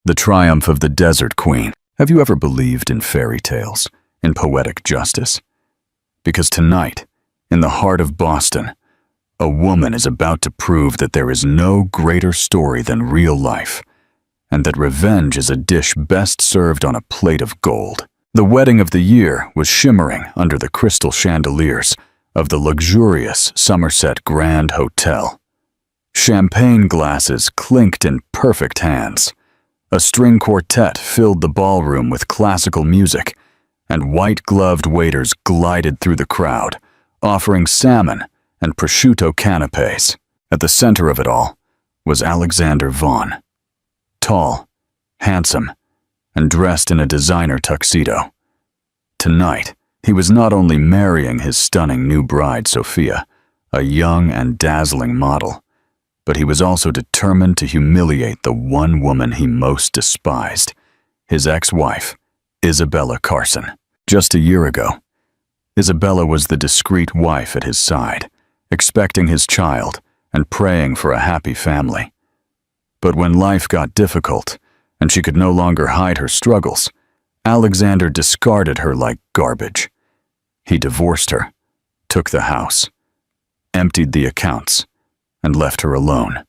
The triumph of the Desert Queen. Have you ever believed in fairy tales, in poetic justice? Because tonight, in the heart of Boston, a woman is about to prove that there is no greater story than real life, and that revenge is a dish best served on a plate of gold. The wedding of the year was shimmering under the crystal chandeliers of the luxurious Somerset Grand Hotel. Champagne glasses clinked in perfect hands. A string quartet filled the ballroom with classical music, and white-gloved waiters glided through the crowd, offering salmon and prosciutto canapes. At the center of it all was Alexander Vaughn. Tall, handsome, and dressed in a designer tuxedo. Tonight, he was not only marrying his stunning new bride, Sophia, a young and dazzling model, but he was also determined to humiliate the one woman he most despised, his ex-wife, Isabella Carson. Just a year ago, Isabella was the discreet wife at his side, expecting his child and praying for a happy family. But when life got difficult and she could no longer hide her struggles, Alexander discarded her like garbage. He divorced her, took the house, emptied the accounts, and left her alone,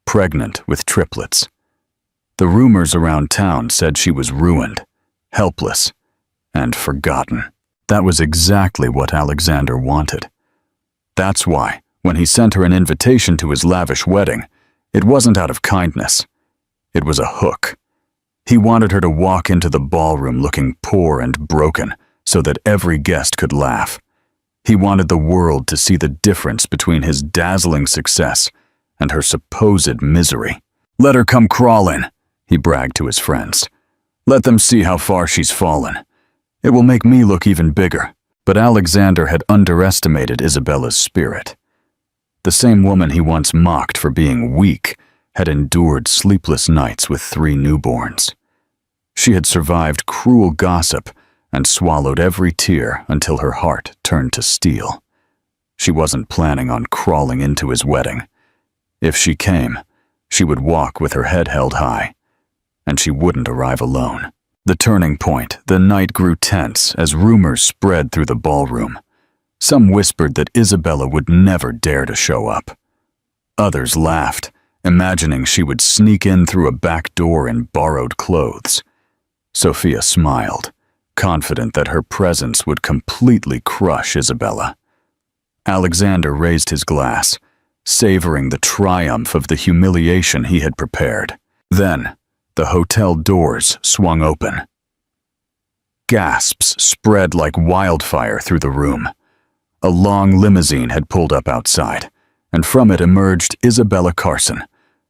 pregnant with triplets. The rumors around town said she was ruined, helpless, and forgotten. That was exactly what Alexander wanted. That's why, when he sent her an invitation to his lavish wedding, it wasn't out of kindness. It was a hook. He wanted her to walk into the ballroom looking poor and broken so that every guest could laugh. He wanted the world to see the difference between his dazzling success and her supposed misery. "Let her come crawling," he bragged to his friends. "Let them see how far she's fallen. It will make me look even bigger." But Alexander had underestimated Isabella's spirit. The same woman he once mocked for being weak had endured sleepless nights with 3 newborns. She had survived cruel gossip and swallowed every tear until her heart turned to steel. She wasn't planning on crawling into his wedding. If she came, she would walk with her head held high, and she wouldn't arrive alone. The turning point, the night grew tense as rumors spread through the ballroom. Some whispered that Isabella would never dare to show up. Others laughed, imagining she would sneak in through a back door in borrowed clothes. Sophia smiled, confident that her presence would completely crush Isabella. Alexander raised his glass, savoring the triumph of the humiliation he had prepared. Then, the hotel doors swung open. Gasps spread like wildfire through the room. A long limousine had pulled up outside, and from it emerged Isabella Carson,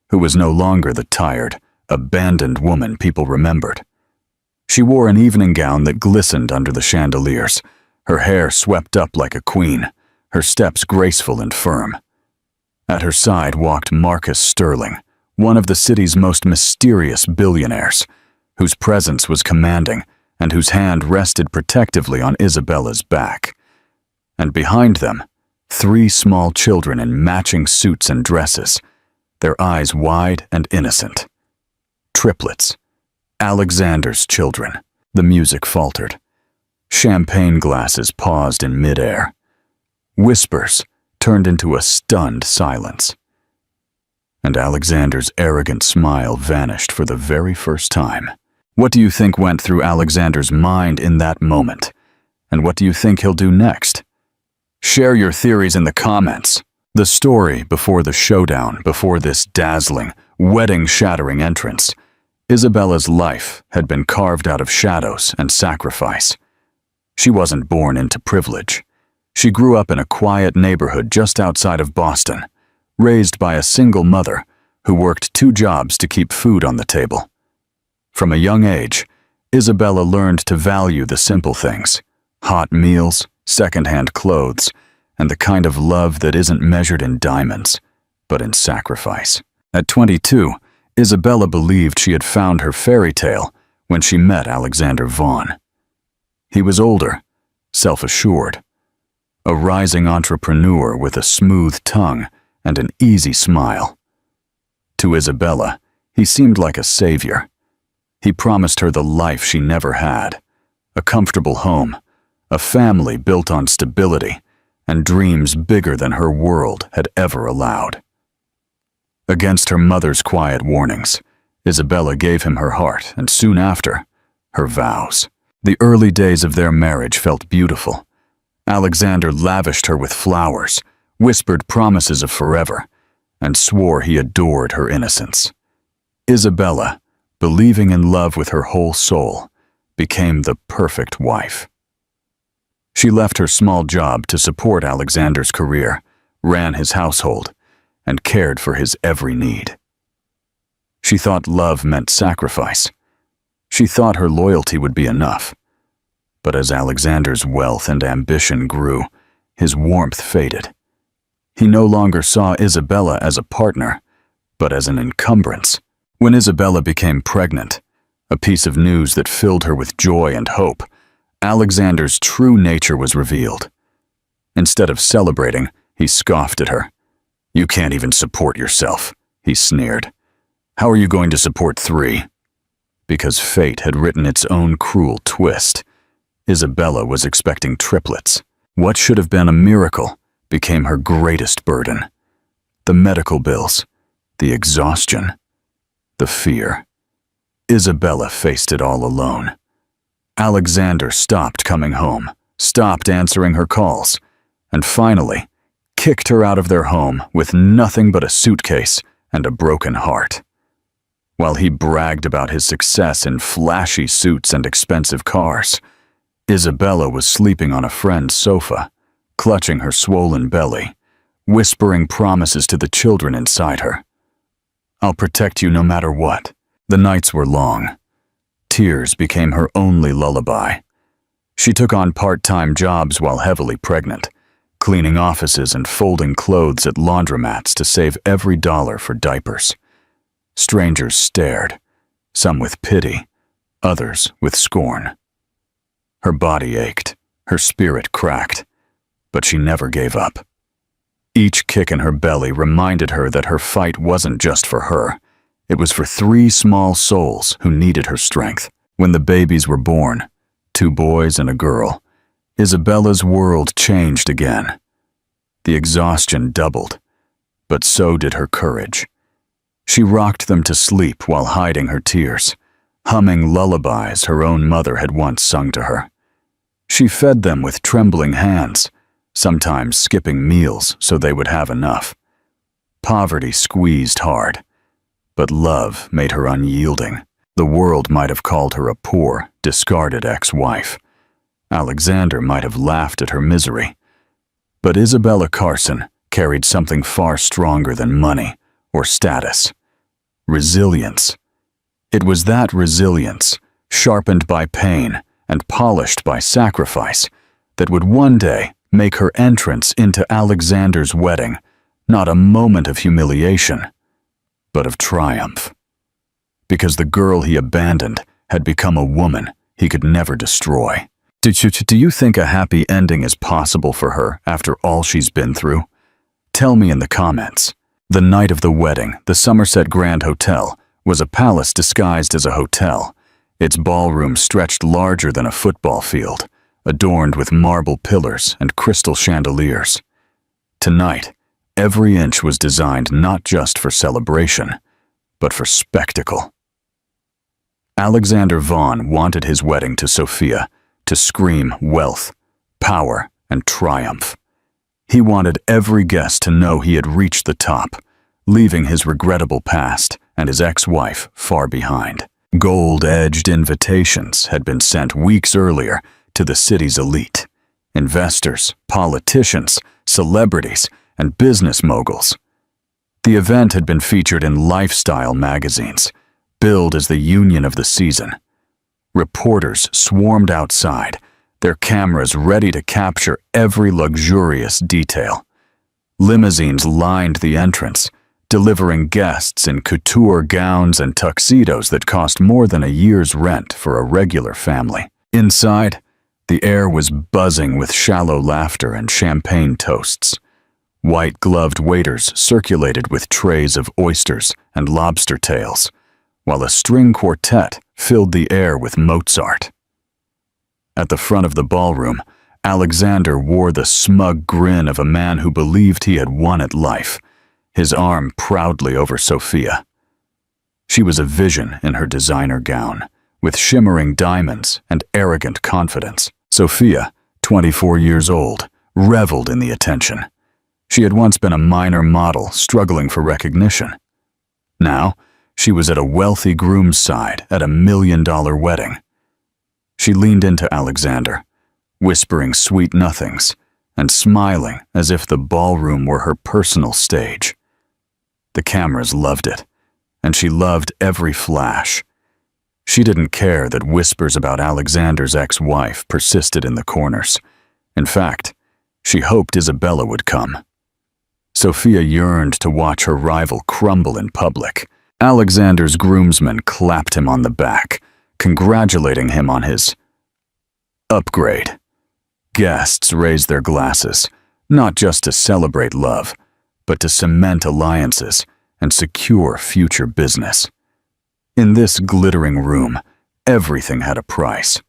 who was no longer the tired, abandoned woman people remembered. She wore an evening gown that glistened under the chandeliers, her hair swept up like a queen, her steps graceful and firm. At her side walked Marcus Sterling, one of the city's most mysterious billionaires, whose presence was commanding and whose hand rested protectively on Isabella's back. And behind them, 3 small children in matching suits and dresses, their eyes wide and innocent. Triplets. Alexander's children. The music faltered. Champagne glasses paused in midair. Whispers turned into a stunned silence. And Alexander's arrogant smile vanished for the very first time. What do you think went through Alexander's mind in that moment? And what do you think he'll do next? Share your theories in the comments. The story before the showdown, before this dazzling, wedding-shattering entrance, Isabella's life had been carved out of shadows and sacrifice. She wasn't born into privilege. She grew up in a quiet neighborhood just outside of Boston, raised by a single mother who worked 2 jobs to keep food on the table. From a young age, Isabella learned to value the simple things: hot meals, second-hand clothes, and the kind of love that isn't measured in diamonds, but in sacrifice. At 22, Isabella believed she had found her fairy tale when she met Alexander Vaughn. He was older, self-assured, a rising entrepreneur with a smooth tongue and an easy smile. To Isabella, he seemed like a savior, He promised her the life she never had, a comfortable home, a family built on stability, and dreams bigger than her world had ever allowed. Against her mother's quiet warnings, Isabella gave him her heart and soon after, her vows. The early days of their marriage felt beautiful. Alexander lavished her with flowers, whispered promises of forever, and swore he adored her innocence. Isabella, believing in love with her whole soul, became the perfect wife. She left her small job to support Alexander's career, ran his household, and cared for his every need. She thought love meant sacrifice. She thought her loyalty would be enough. But as Alexander's wealth and ambition grew, his warmth faded. He no longer saw Isabella as a partner, but as an encumbrance. When Isabella became pregnant, a piece of news that filled her with joy and hope, Alexander's true nature was revealed. Instead of celebrating, he scoffed at her. "You can't even support yourself," he sneered. "How are you going to support 3? Because fate had written its own cruel twist. Isabella was expecting triplets. What should have been a miracle became her greatest burden. The medical bills, the exhaustion, the fear. Isabella faced it all alone. Alexander stopped coming home, stopped answering her calls, and finally kicked her out of their home with nothing but a suitcase and a broken heart. While he bragged about his success in flashy suits and expensive cars, Isabella was sleeping on a friend's sofa, clutching her swollen belly, whispering promises to the children inside her. "I'll protect you no matter what." The nights were long. Tears became her only lullaby. She took on part-time jobs while heavily pregnant, cleaning offices and folding clothes at laundromats to save every dollar for diapers. Strangers stared, some with pity, others with scorn. Her body ached, her spirit cracked, but she never gave up. Each kick in her belly reminded her that her fight wasn't just for her. It was for 3 small souls who needed her strength. When the babies were born, 2 boys and a girl, Isabella's world changed again. The exhaustion doubled, but so did her courage. She rocked them to sleep while hiding her tears, humming lullabies her own mother had once sung to her. She fed them with trembling hands, sometimes skipping meals so they would have enough. Poverty squeezed hard, but love made her unyielding. The world might have called her a poor, discarded ex-wife. Alexander might have laughed at her misery. But Isabella Carson carried something far stronger than money or status: resilience. It was that resilience, sharpened by pain and polished by sacrifice, that would one day make her entrance into Alexander's wedding not a moment of humiliation, but of triumph. Because the girl he abandoned had become a woman he could never destroy. Do you think a happy ending is possible for her after all she's been through? Tell me in the comments. The night of the wedding, the Somerset Grand Hotel was a palace disguised as a hotel. Its ballroom stretched larger than a football field, adorned with marble pillars and crystal chandeliers. Tonight, every inch was designed not just for celebration, but for spectacle. Alexander Vaughn wanted his wedding to Sophia to scream wealth, power, and triumph. He wanted every guest to know he had reached the top, leaving his regrettable past and his ex-wife far behind. Gold-edged invitations had been sent weeks earlier to the city's elite: investors, politicians, celebrities, and business moguls. The event had been featured in lifestyle magazines, billed as the union of the season. Reporters swarmed outside, their cameras ready to capture every luxurious detail. Limousines lined the entrance, delivering guests in couture gowns and tuxedos that cost more than a year's rent for a regular family. Inside, the air was buzzing with shallow laughter and champagne toasts. White-gloved waiters circulated with trays of oysters and lobster tails, while a string quartet filled the air with Mozart. At the front of the ballroom, Alexander wore the smug grin of a man who believed he had won at life, his arm proudly over Sophia. She was a vision in her designer gown, with shimmering diamonds and arrogant confidence. Sophia, 24 years old, reveled in the attention. She had once been a minor model struggling for recognition. Now, she was at a wealthy groom's side at a $1 million wedding. She leaned into Alexander, whispering sweet nothings and smiling as if the ballroom were her personal stage. The cameras loved it, and she loved every flash. She didn't care that whispers about Alexander's ex-wife persisted in the corners. In fact, she hoped Isabella would come. Sophia yearned to watch her rival crumble in public. Alexander's groomsmen clapped him on the back, congratulating him on his upgrade. Guests raised their glasses, not just to celebrate love, but to cement alliances and secure future business. In this glittering room, everything had a price.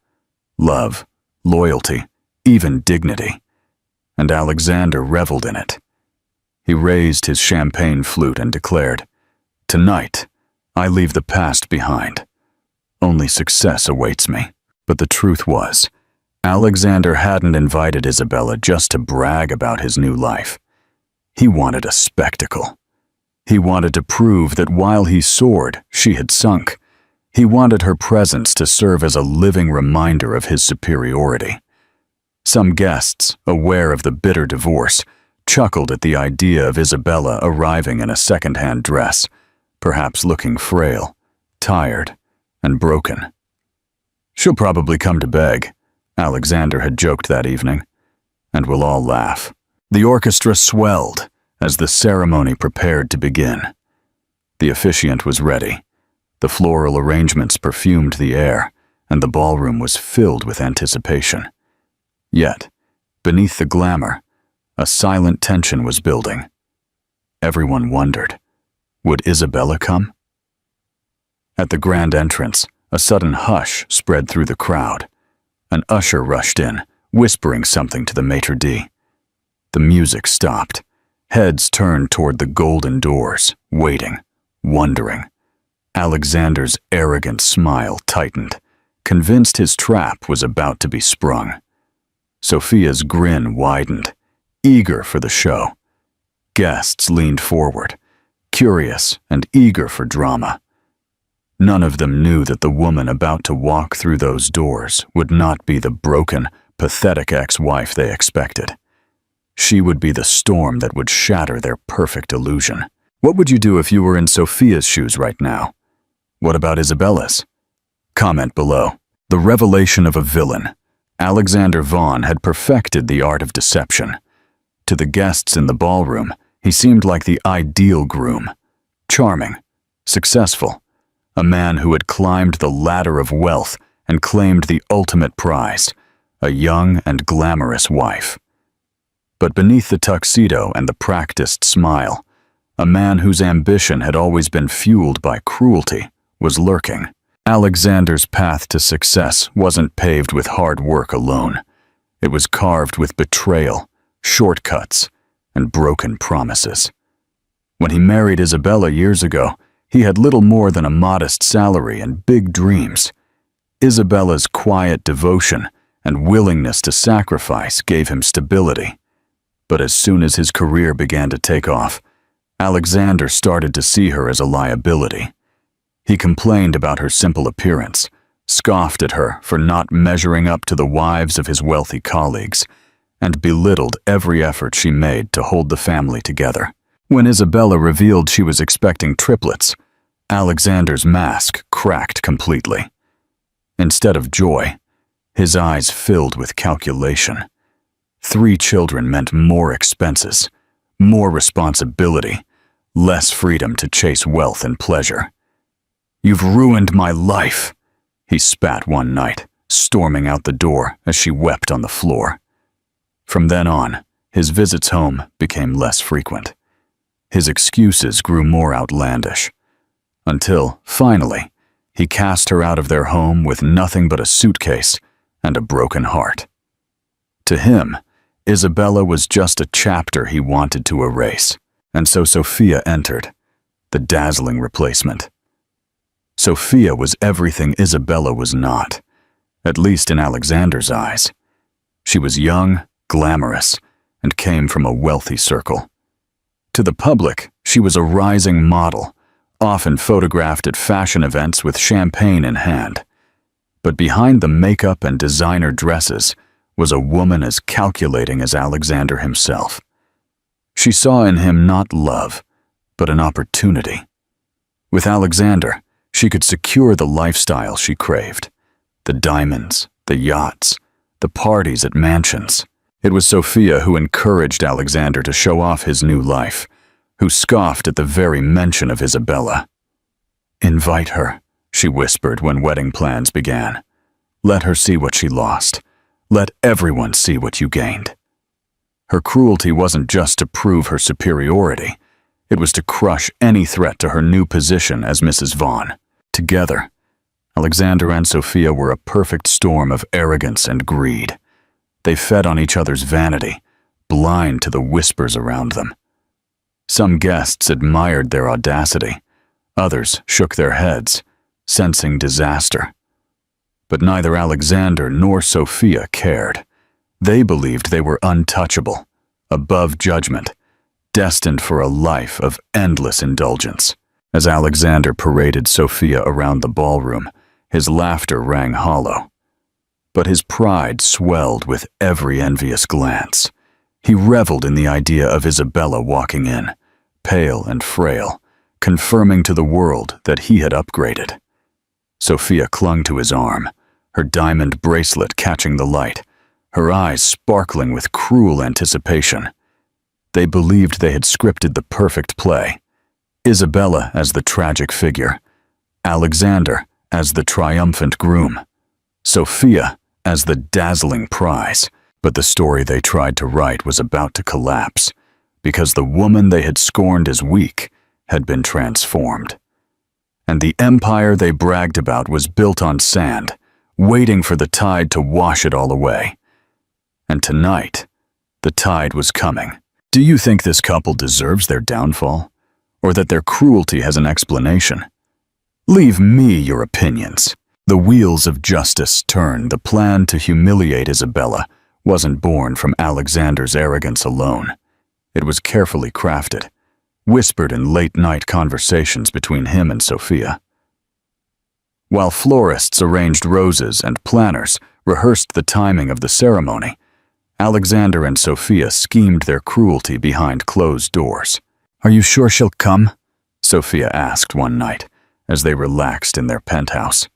Love, loyalty, even dignity. And Alexander reveled in it. He raised his champagne flute and declared, "Tonight, I leave the past behind. Only success awaits me." But the truth was, Alexander hadn't invited Isabella just to brag about his new life. He wanted a spectacle. He wanted to prove that while he soared, she had sunk. He wanted her presence to serve as a living reminder of his superiority. Some guests, aware of the bitter divorce, chuckled at the idea of Isabella arriving in a second-hand dress, perhaps looking frail, tired, and broken. "She'll probably come to beg," Alexander had joked that evening, and we'll all laugh. The orchestra swelled as the ceremony prepared to begin. The officiant was ready. The floral arrangements perfumed the air, and the ballroom was filled with anticipation. Yet, beneath the glamour, a silent tension was building. Everyone wondered, would Isabella come? At the grand entrance, a sudden hush spread through the crowd. An usher rushed in, whispering something to the maitre d'. The music stopped. Heads turned toward the golden doors, waiting, wondering. Alexander's arrogant smile tightened, convinced his trap was about to be sprung. Sophia's grin widened, eager for the show. Guests leaned forward, curious and eager for drama. None of them knew that the woman about to walk through those doors would not be the broken, pathetic ex-wife they expected. She would be the storm that would shatter their perfect illusion. What would you do if you were in Sophia's shoes right now? What about Isabella's? Comment below. The revelation of a villain. Alexander Vaughn had perfected the art of deception. To the guests in the ballroom, he seemed like the ideal groom. Charming, successful, a man who had climbed the ladder of wealth and claimed the ultimate prize, a young and glamorous wife. But beneath the tuxedo and the practiced smile, a man whose ambition had always been fueled by cruelty was lurking. Alexander's path to success wasn't paved with hard work alone. It was carved with betrayal, shortcuts, and broken promises. When he married Isabella years ago, he had little more than a modest salary and big dreams. Isabella's quiet devotion and willingness to sacrifice gave him stability. But as soon as his career began to take off, Alexander started to see her as a liability. He complained about her simple appearance, scoffed at her for not measuring up to the wives of his wealthy colleagues, and belittled every effort she made to hold the family together. When Isabella revealed she was expecting triplets, Alexander's mask cracked completely. Instead of joy, his eyes filled with calculation. 3 children meant more expenses, more responsibility, less freedom to chase wealth and pleasure. "You've ruined my life," he spat one night, storming out the door as she wept on the floor. From then on, his visits home became less frequent. His excuses grew more outlandish, until, finally, He cast her out of their home with nothing but a suitcase and a broken heart. To him, Isabella was just a chapter he wanted to erase, and so Sophia entered, the dazzling replacement. Sophia was everything Isabella was not, at least in Alexander's eyes. She was young, glamorous, and came from a wealthy circle. To the public, she was a rising model, often photographed at fashion events with champagne in hand. But behind the makeup and designer dresses was a woman as calculating as Alexander himself. She saw in him not love, but an opportunity. With Alexander, she could secure the lifestyle she craved. The diamonds, the yachts, the parties at mansions. It was Sophia who encouraged Alexander to show off his new life, who scoffed at the very mention of Isabella. "Invite her," she whispered when wedding plans began. "Let her see what she lost. Let everyone see what you gained." Her cruelty wasn't just to prove her superiority. It was to crush any threat to her new position as Mrs. Vaughn. Together, Alexander and Sophia were a perfect storm of arrogance and greed. They fed on each other's vanity, blind to the whispers around them. Some guests admired their audacity. Others shook their heads, sensing disaster. But neither Alexander nor Sophia cared. They believed they were untouchable, above judgment, destined for a life of endless indulgence. As Alexander paraded Sophia around the ballroom, his laughter rang hollow. But his pride swelled with every envious glance. He reveled in the idea of Isabella walking in, pale and frail, confirming to the world that he had upgraded. Sophia clung to his arm, her diamond bracelet catching the light, her eyes sparkling with cruel anticipation. They believed they had scripted the perfect play. Isabella as the tragic figure, Alexander as the triumphant groom, Sophia as the dazzling prize. But the story they tried to write was about to collapse, because the woman they had scorned as weak had been transformed. And the empire they bragged about was built on sand, waiting for the tide to wash it all away. And tonight, the tide was coming. Do you think this couple deserves their downfall? Or that their cruelty has an explanation? Leave me your opinions. The wheels of justice turned. The plan to humiliate Isabella wasn't born from Alexander's arrogance alone. It was carefully crafted, whispered in late-night conversations between him and Sophia. While florists arranged roses and planners rehearsed the timing of the ceremony, Alexander and Sophia schemed their cruelty behind closed doors. "Are you sure she'll come?" Sophia asked one night as they relaxed in their penthouse.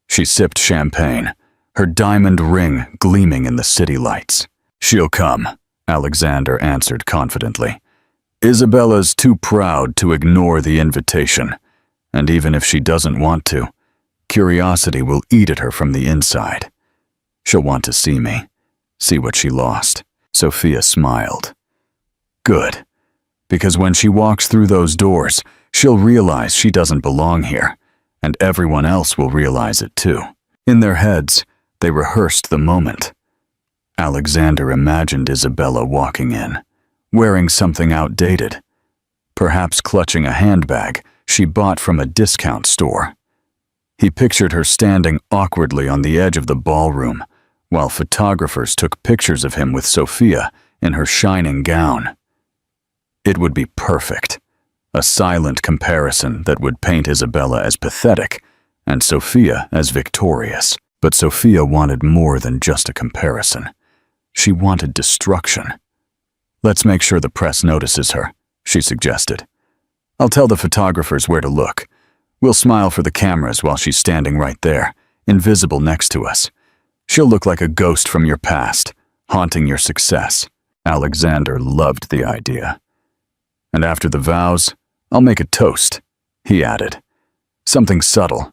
She sipped champagne, her diamond ring gleaming in the city lights. "She'll come," Alexander answered confidently. "Isabella's too proud to ignore the invitation, and even if she doesn't want to, curiosity will eat at her from the inside. She'll want to see me, see what she lost." Sophia smiled. "Good, because when she walks through those doors, she'll realize she doesn't belong here, and everyone else will realize it too." In their heads, they rehearsed the moment. Alexander imagined Isabella walking in, wearing something outdated, perhaps clutching a handbag she bought from a discount store. He pictured her standing awkwardly on the edge of the ballroom, while photographers took pictures of him with Sophia in her shining gown. It would be perfect, a silent comparison that would paint Isabella as pathetic and Sophia as victorious. But Sophia wanted more than just a comparison. She wanted destruction. "Let's make sure the press notices her," she suggested. "I'll tell the photographers where to look. We'll smile for the cameras while she's standing right there, invisible next to us. She'll look like a ghost from your past, haunting your success." Alexander loved the idea. "And after the vows, I'll make a toast," he added. "Something subtle,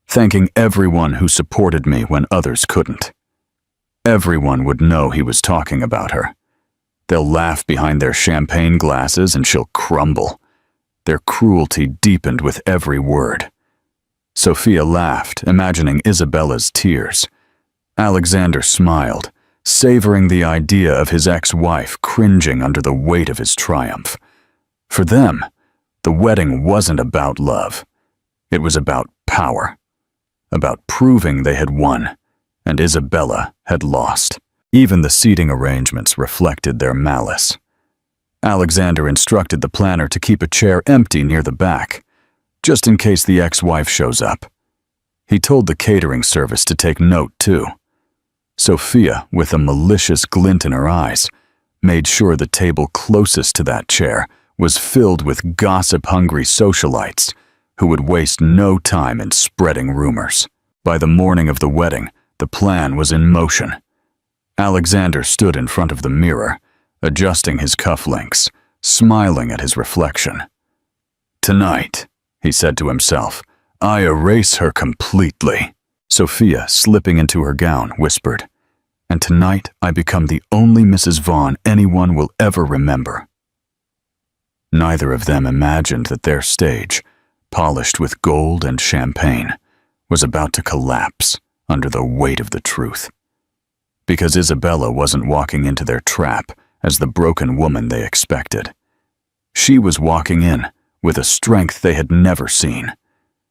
thanking everyone who supported me when others couldn't." Everyone would know he was talking about her. They'll laugh behind their champagne glasses and she'll crumble. Their cruelty deepened with every word. Sophia laughed, imagining Isabella's tears. Alexander smiled, savoring the idea of his ex-wife cringing under the weight of his triumph. For them, the wedding wasn't about love. It was about power, about proving they had won, and Isabella had lost. Even the seating arrangements reflected their malice. Alexander instructed the planner to keep a chair empty near the back, just in case the ex-wife shows up. He told the catering service to take note, too. Sophia, with a malicious glint in her eyes, made sure the table closest to that chair was filled with gossip-hungry socialites who would waste no time in spreading rumors. By the morning of the wedding, the plan was in motion. Alexander stood in front of the mirror, adjusting his cufflinks, smiling at his reflection. "Tonight," he said to himself, "I erase her completely." Sophia, slipping into her gown, whispered, "And tonight I become the only Mrs. Vaughn anyone will ever remember." Neither of them imagined that their stage, polished with gold and champagne, was about to collapse under the weight of the truth. Because Isabella wasn't walking into their trap as the broken woman they expected. She was walking in with a strength they had never seen,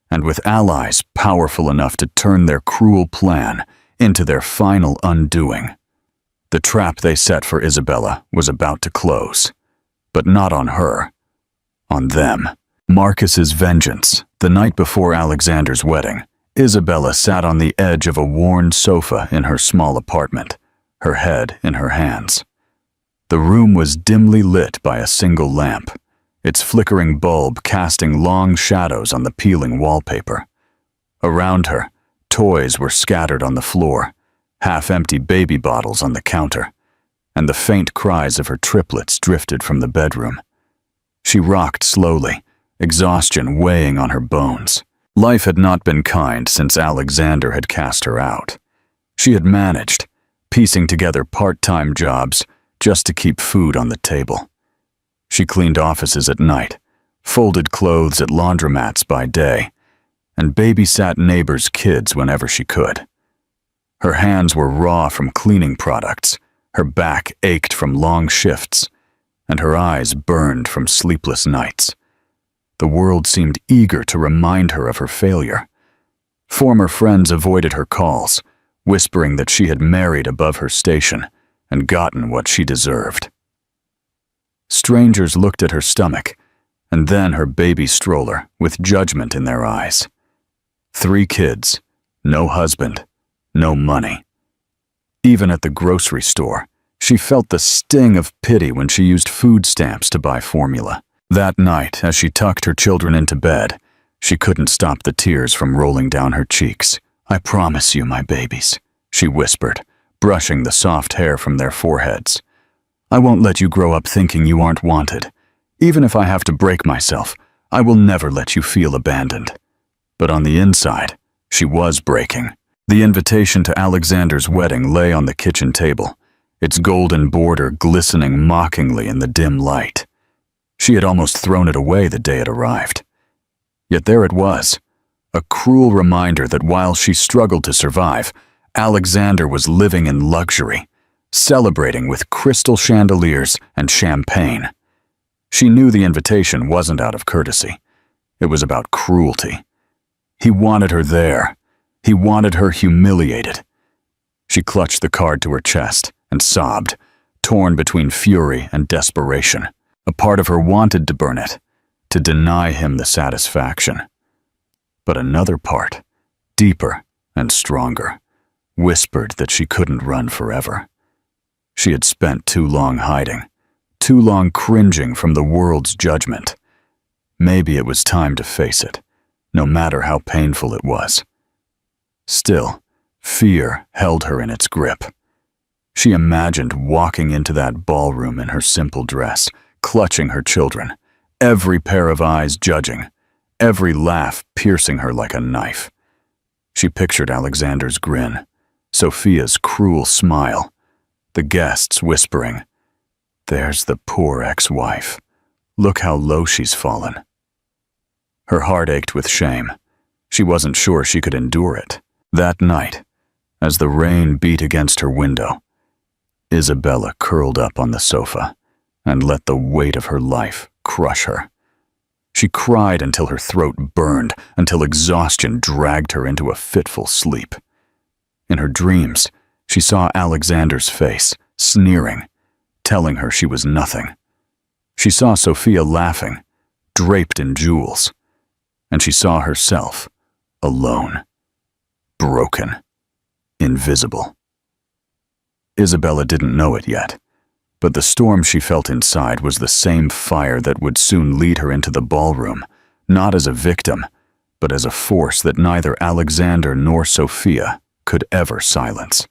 and with allies powerful enough to turn their cruel plan into their final undoing. The trap they set for Isabella was about to close, but not on her, on them. Marcus's vengeance. The night before Alexander's wedding, Isabella sat on the edge of a worn sofa in her small apartment, her head in her hands. The room was dimly lit by a single lamp, its flickering bulb casting long shadows on the peeling wallpaper. Around her, toys were scattered on the floor, half-empty baby bottles on the counter, and the faint cries of her triplets drifted from the bedroom. She rocked slowly, exhaustion weighing on her bones. Life had not been kind since Alexander had cast her out. She had managed, piecing together part-time jobs just to keep food on the table. She cleaned offices at night, folded clothes at laundromats by day, and babysat neighbors' kids whenever she could. Her hands were raw from cleaning products, her back ached from long shifts, and her eyes burned from sleepless nights. The world seemed eager to remind her of her failure. Former friends avoided her calls, whispering that she had married above her station and gotten what she deserved. Strangers looked at her stomach, and then her baby stroller, with judgment in their eyes. 3 kids, no husband, no money. Even at the grocery store, she felt the sting of pity when she used food stamps to buy formula. That night, as she tucked her children into bed, she couldn't stop the tears from rolling down her cheeks. "I promise you, my babies," she whispered, brushing the soft hair from their foreheads. "I won't let you grow up thinking you aren't wanted. Even if I have to break myself, I will never let you feel abandoned." But on the inside, she was breaking. The invitation to Alexander's wedding lay on the kitchen table, its golden border glistening mockingly in the dim light. She had almost thrown it away the day it arrived. Yet there it was, a cruel reminder that while she struggled to survive, Alexander was living in luxury, celebrating with crystal chandeliers and champagne. She knew the invitation wasn't out of courtesy. It was about cruelty. He wanted her there. He wanted her humiliated. She clutched the card to her chest and sobbed, torn between fury and desperation. A part of her wanted to burn it, to deny him the satisfaction. But another part, deeper and stronger, whispered that she couldn't run forever. She had spent too long hiding, too long cringing from the world's judgment. Maybe it was time to face it, no matter how painful it was. Still, fear held her in its grip. She imagined walking into that ballroom in her simple dress, clutching her children, every pair of eyes judging, every laugh piercing her like a knife. She pictured Alexander's grin, Sophia's cruel smile, the guests whispering, "There's the poor ex-wife. Look how low she's fallen." Her heart ached with shame. She wasn't sure she could endure it. That night, as the rain beat against her window, Isabella curled up on the sofa and let the weight of her life crush her. She cried until her throat burned, until exhaustion dragged her into a fitful sleep. In her dreams, she saw Alexander's face, sneering, telling her she was nothing. She saw Sophia laughing, draped in jewels, and she saw herself, alone, broken, invisible. Isabella didn't know it yet, but the storm she felt inside was the same fire that would soon lead her into the ballroom, not as a victim, but as a force that neither Alexander nor Sophia could ever silence.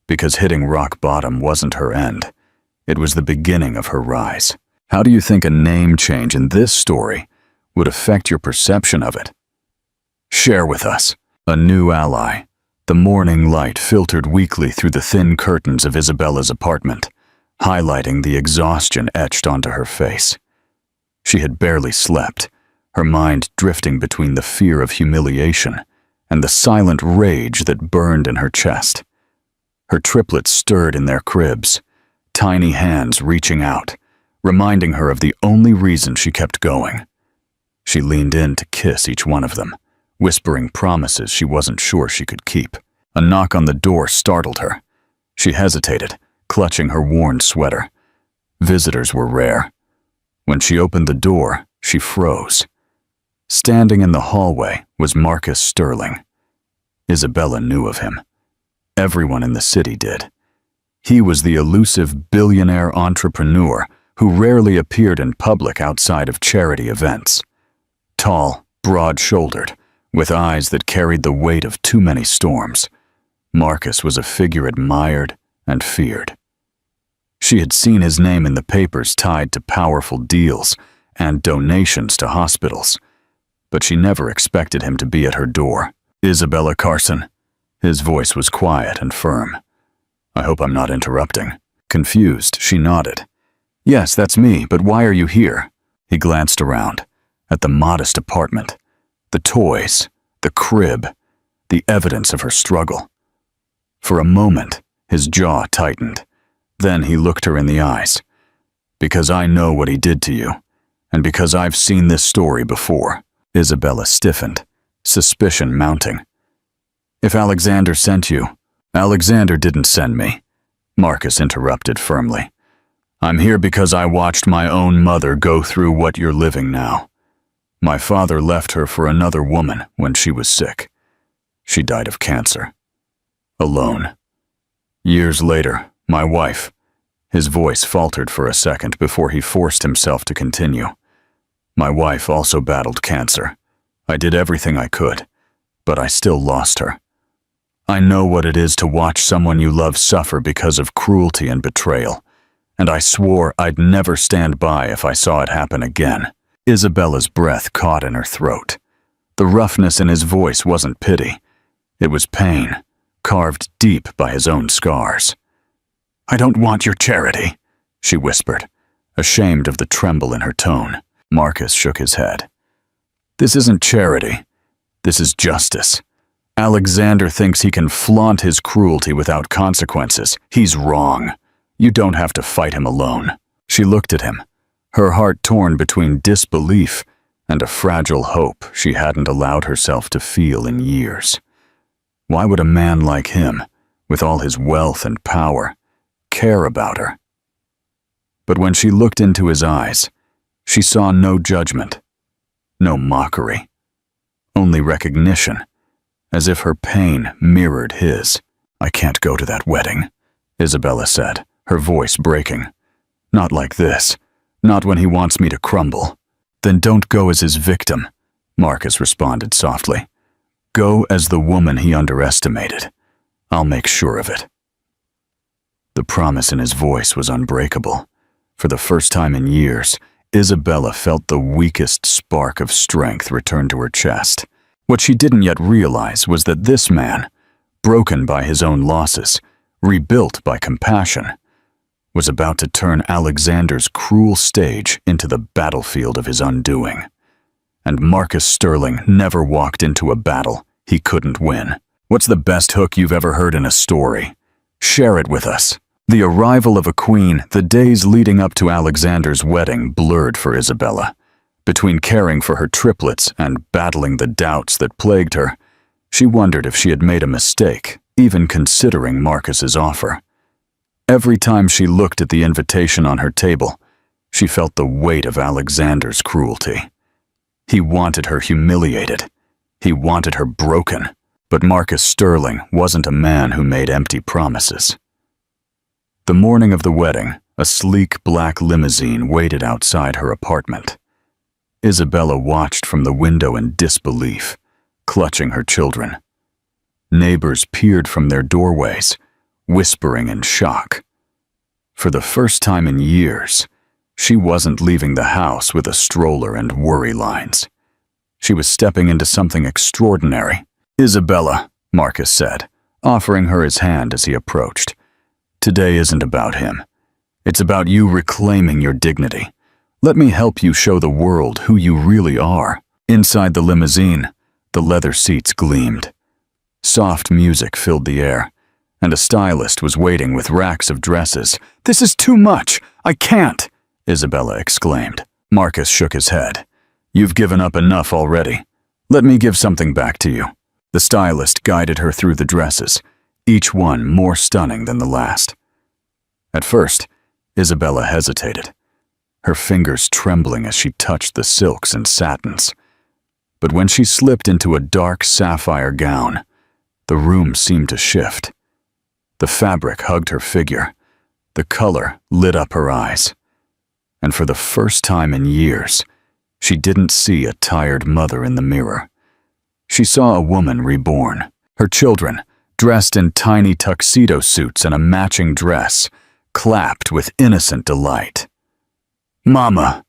Because hitting rock bottom wasn't her end, it was the beginning of her rise. How do you think a name change in this story would affect your perception of it? Share with us. A new ally. The morning light filtered weakly through the thin curtains of Isabella's apartment, highlighting the exhaustion etched onto her face. She had barely slept, her mind drifting between the fear of humiliation and the silent rage that burned in her chest. Her triplets stirred in their cribs, tiny hands reaching out, reminding her of the only reason she kept going. She leaned in to kiss each one of them, whispering promises she wasn't sure she could keep. A knock on the door startled her. She hesitated, clutching her worn sweater. Visitors were rare. When she opened the door, she froze. Standing in the hallway was Marcus Sterling. Isabella knew of him. Everyone in the city did. He was the elusive billionaire entrepreneur who rarely appeared in public outside of charity events. Tall, broad-shouldered, with eyes that carried the weight of too many storms, Marcus was a figure admired and feared. She had seen his name in the papers tied to powerful deals and donations to hospitals, but she never expected him to be at her door. "Isabella Carson." His voice was quiet and firm. "I hope I'm not interrupting." Confused, she nodded. "Yes, that's me, but why are you here?" He glanced around, at the modest apartment, the toys, the crib, the evidence of her struggle. For a moment, his jaw tightened. Then he looked her in the eyes. "Because I know what he did to you, and because I've seen this story before." Isabella stiffened, suspicion mounting. "If Alexander sent you..." "Alexander didn't send me," Marcus interrupted firmly. "I'm here because I watched my own mother go through what you're living now. My father left her for another woman when she was sick. She died of cancer. Alone. Years later, my wife..." His voice faltered for a second before he forced himself to continue. "My wife also battled cancer. I did everything I could, but I still lost her. I know what it is to watch someone you love suffer because of cruelty and betrayal, and I swore I'd never stand by if I saw it happen again." Isabella's breath caught in her throat. The roughness in his voice wasn't pity. It was pain, carved deep by his own scars. "I don't want your charity," she whispered, ashamed of the tremble in her tone. Marcus shook his head. "This isn't charity. This is justice. Alexander thinks he can flaunt his cruelty without consequences. He's wrong. You don't have to fight him alone." She looked at him, her heart torn between disbelief and a fragile hope she hadn't allowed herself to feel in years. Why would a man like him, with all his wealth and power, care about her? But when she looked into his eyes, she saw no judgment, no mockery, only recognition, as if her pain mirrored his. "I can't go to that wedding," Isabella said, her voice breaking. "Not like this. Not when he wants me to crumble." "Then don't go as his victim," Marcus responded softly. "Go as the woman he underestimated. I'll make sure of it." The promise in his voice was unbreakable. For the first time in years, Isabella felt the weakest spark of strength return to her chest. What she didn't yet realize was that this man, broken by his own losses, rebuilt by compassion, was about to turn Alexander's cruel stage into the battlefield of his undoing. and Marcus Sterling never walked into a battle he couldn't win. What's the best hook you've ever heard in a story? Share it with us. The arrival of a queen, the days leading up to Alexander's wedding blurred for Isabella. Between caring for her triplets and battling the doubts that plagued her, she wondered if she had made a mistake, even considering Marcus's offer. Every time she looked at the invitation on her table, she felt the weight of Alexander's cruelty. He wanted her humiliated. He wanted her broken. But Marcus Sterling wasn't a man who made empty promises. The morning of the wedding, a sleek black limousine waited outside her apartment. Isabella watched from the window in disbelief, clutching her children. Neighbors peered from their doorways, whispering in shock. For the first time in years, she wasn't leaving the house with a stroller and worry lines. She was stepping into something extraordinary. "Isabella," Marcus said, offering her his hand as he approached. "Today isn't about him. It's about you reclaiming your dignity. Let me help you show the world who you really are." Inside the limousine, the leather seats gleamed. Soft music filled the air, and a stylist was waiting with racks of dresses. "This is too much! I can't!" Isabella exclaimed. Marcus shook his head. "You've given up enough already. Let me give something back to you." The stylist guided her through the dresses, each one more stunning than the last. At first, Isabella hesitated, her fingers trembling as she touched the silks and satins. But when she slipped into a dark sapphire gown, the room seemed to shift. The fabric hugged her figure, the color lit up her eyes. And for the first time in years, she didn't see a tired mother in the mirror. She saw a woman reborn. Her children, dressed in tiny tuxedo suits and a matching dress, clapped with innocent delight. "Mama,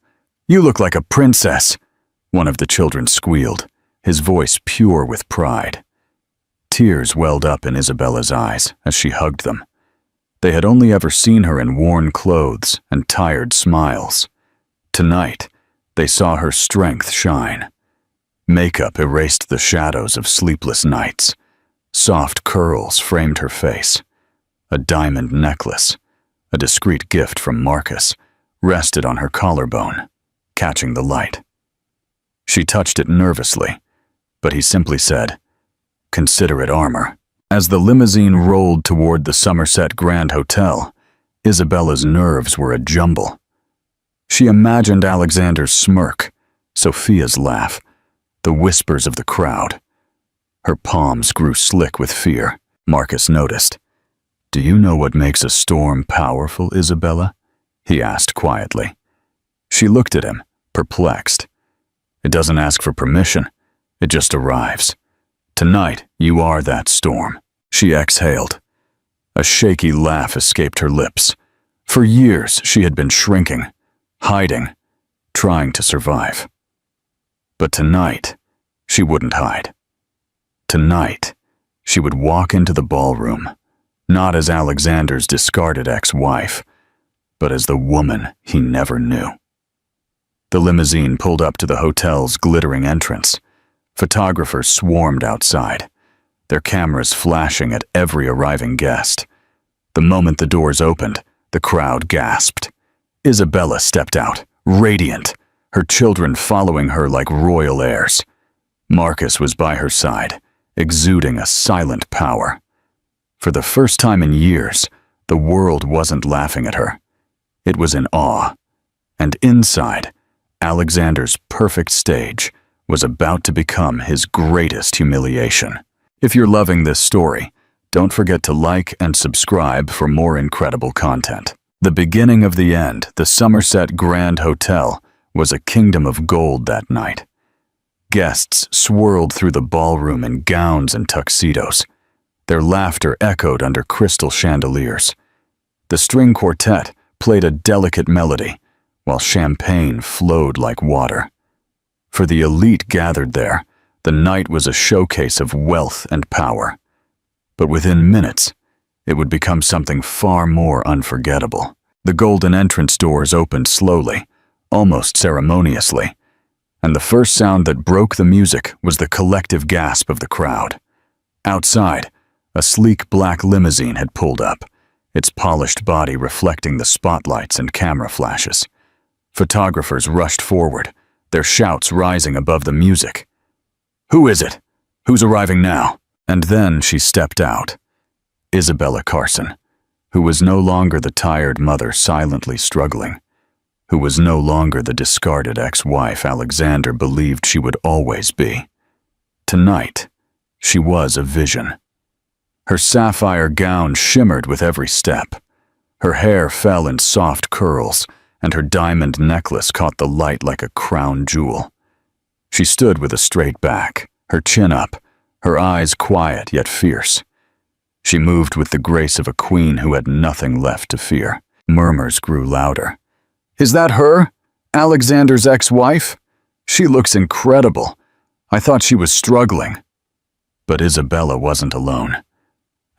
you look like a princess," one of the children squealed, his voice pure with pride. Tears welled up in Isabella's eyes as she hugged them. They had only ever seen her in worn clothes and tired smiles. Tonight, they saw her strength shine. Makeup erased the shadows of sleepless nights. Soft curls framed her face. A diamond necklace, a discreet gift from Marcus, rested on her collarbone, catching the light. She touched it nervously, but he simply said, "Consider it armor." As the limousine rolled toward the Somerset Grand Hotel, Isabella's nerves were a jumble. She imagined Alexander's smirk, Sophia's laugh, the whispers of the crowd. Her palms grew slick with fear. Marcus noticed. "Do you know what makes a storm powerful, Isabella?" he asked quietly. She looked at him, perplexed. "It doesn't ask for permission. It just arrives. Tonight, you are that storm." She exhaled. A shaky laugh escaped her lips. For years, she had been shrinking, hiding, trying to survive. But tonight, she wouldn't hide. Tonight, she would walk into the ballroom, not as Alexander's discarded ex-wife, but as the woman he never knew. The limousine pulled up to the hotel's glittering entrance. Photographers swarmed outside, their cameras flashing at every arriving guest. The moment the doors opened, the crowd gasped. Isabella stepped out, radiant, her children following her like royal heirs. Marcus was by her side, exuding a silent power. For the first time in years, the world wasn't laughing at her. It was in awe. And inside, Alexander's perfect stage was about to become his greatest humiliation. If you're loving this story, don't forget to like and subscribe for more incredible content. The beginning of the end, the Somerset Grand Hotel was a kingdom of gold that night. Guests swirled through the ballroom in gowns and tuxedos. Their laughter echoed under crystal chandeliers. The string quartet played a delicate melody, while champagne flowed like water. For the elite gathered there, the night was a showcase of wealth and power. But within minutes, it would become something far more unforgettable. The golden entrance doors opened slowly, almost ceremoniously, and the first sound that broke the music was the collective gasp of the crowd. Outside, a sleek black limousine had pulled up, its polished body reflecting the spotlights and camera flashes. Photographers rushed forward, their shouts rising above the music. "Who is it? Who's arriving now?" And then she stepped out. Isabella Carson, who was no longer the tired mother silently struggling, who was no longer the discarded ex-wife Alexander believed she would always be. Tonight, she was a vision. Her sapphire gown shimmered with every step. Her hair fell in soft curls, and her diamond necklace caught the light like a crown jewel. She stood with a straight back, her chin up, her eyes quiet yet fierce. She moved with the grace of a queen who had nothing left to fear. Murmurs grew louder. "Is that her? Alexander's ex-wife? She looks incredible. I thought she was struggling." But Isabella wasn't alone.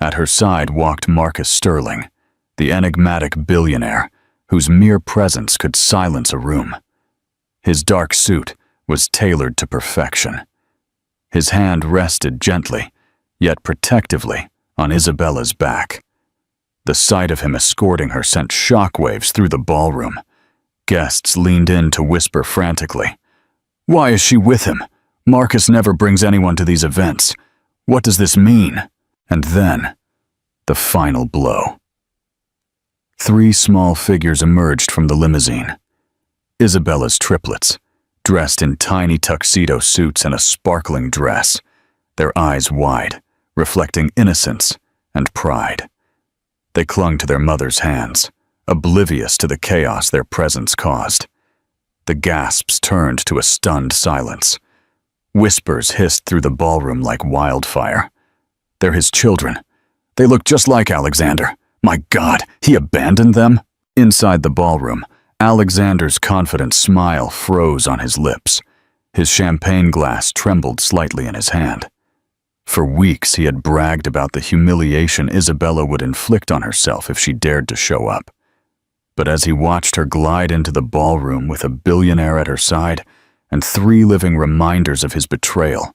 At her side walked Marcus Sterling, the enigmatic billionaire whose mere presence could silence a room. His dark suit was tailored to perfection. His hand rested gently, yet protectively, on Isabella's back. The sight of him escorting her sent shockwaves through the ballroom. Guests leaned in to whisper frantically, "Why is she with him? Marcus never brings anyone to these events. What does this mean?" And then, the final blow. 3 small figures emerged from the limousine. Isabella's triplets, dressed in tiny tuxedo suits and a sparkling dress, their eyes wide, reflecting innocence and pride. They clung to their mother's hands, oblivious to the chaos their presence caused. The gasps turned to a stunned silence. Whispers hissed through the ballroom like wildfire. "They're his children. They look just like Alexander. My God, he abandoned them?" Inside the ballroom, Alexander's confident smile froze on his lips. His champagne glass trembled slightly in his hand. For weeks he had bragged about the humiliation Isabella would inflict on herself if she dared to show up. But as he watched her glide into the ballroom with a billionaire at her side and 3 living reminders of his betrayal,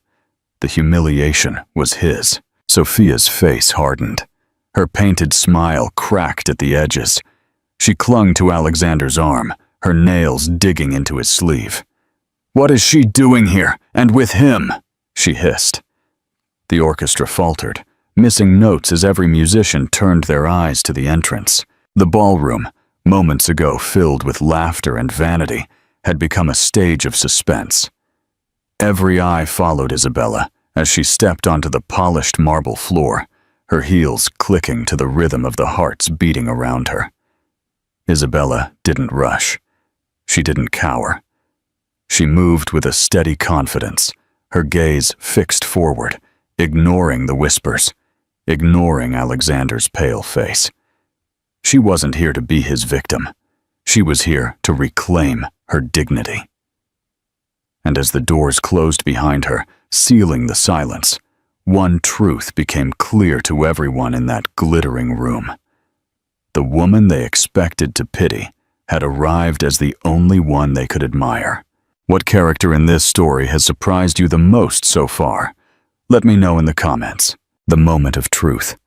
the humiliation was his. Sophia's face hardened. Her painted smile cracked at the edges. She clung to Alexander's arm, her nails digging into his sleeve. "What is she doing here, and with him?" she hissed. The orchestra faltered, missing notes as every musician turned their eyes to the entrance. The ballroom, moments ago filled with laughter and vanity, had become a stage of suspense. Every eye followed Isabella as she stepped onto the polished marble floor, her heels clicking to the rhythm of the hearts beating around her. Isabella didn't rush. She didn't cower. She moved with a steady confidence, her gaze fixed forward, ignoring the whispers, ignoring Alexander's pale face. She wasn't here to be his victim. She was here to reclaim her dignity. And as the doors closed behind her, sealing the silence, one truth became clear to everyone in that glittering room. The woman they expected to pity had arrived as the only one they could admire. What character in this story has surprised you the most so far? Let me know in the comments. The moment of truth.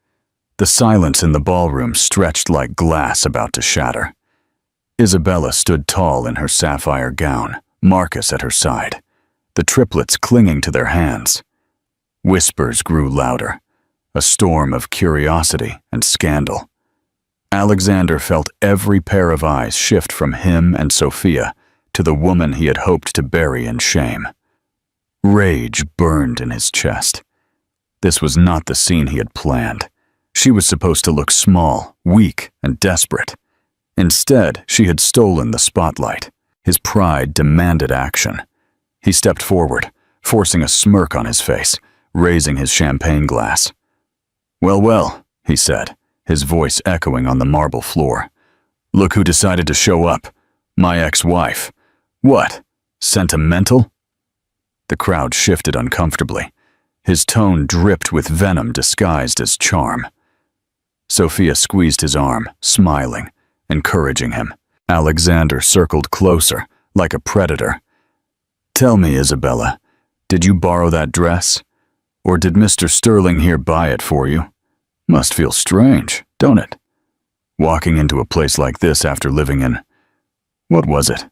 The silence in the ballroom stretched like glass about to shatter. Isabella stood tall in her sapphire gown, Marcus at her side, the triplets clinging to their hands. Whispers grew louder, a storm of curiosity and scandal. Alexander felt every pair of eyes shift from him and Sophia to the woman he had hoped to bury in shame. Rage burned in his chest. This was not the scene he had planned. She was supposed to look small, weak, and desperate. Instead, she had stolen the spotlight. His pride demanded action. He stepped forward, forcing a smirk on his face, raising his champagne glass. "Well, well," he said, his voice echoing on the marble floor. "Look who decided to show up. My ex-wife. What? Sentimental?" The crowd shifted uncomfortably. His tone dripped with venom disguised as charm. Sophia squeezed his arm, smiling, encouraging him. Alexander circled closer, like a predator. Tell me, Isabella, did you borrow that dress? Or did Mr. Sterling here buy it for you? Must feel strange, don't it? Walking into a place like this after living in, what was it?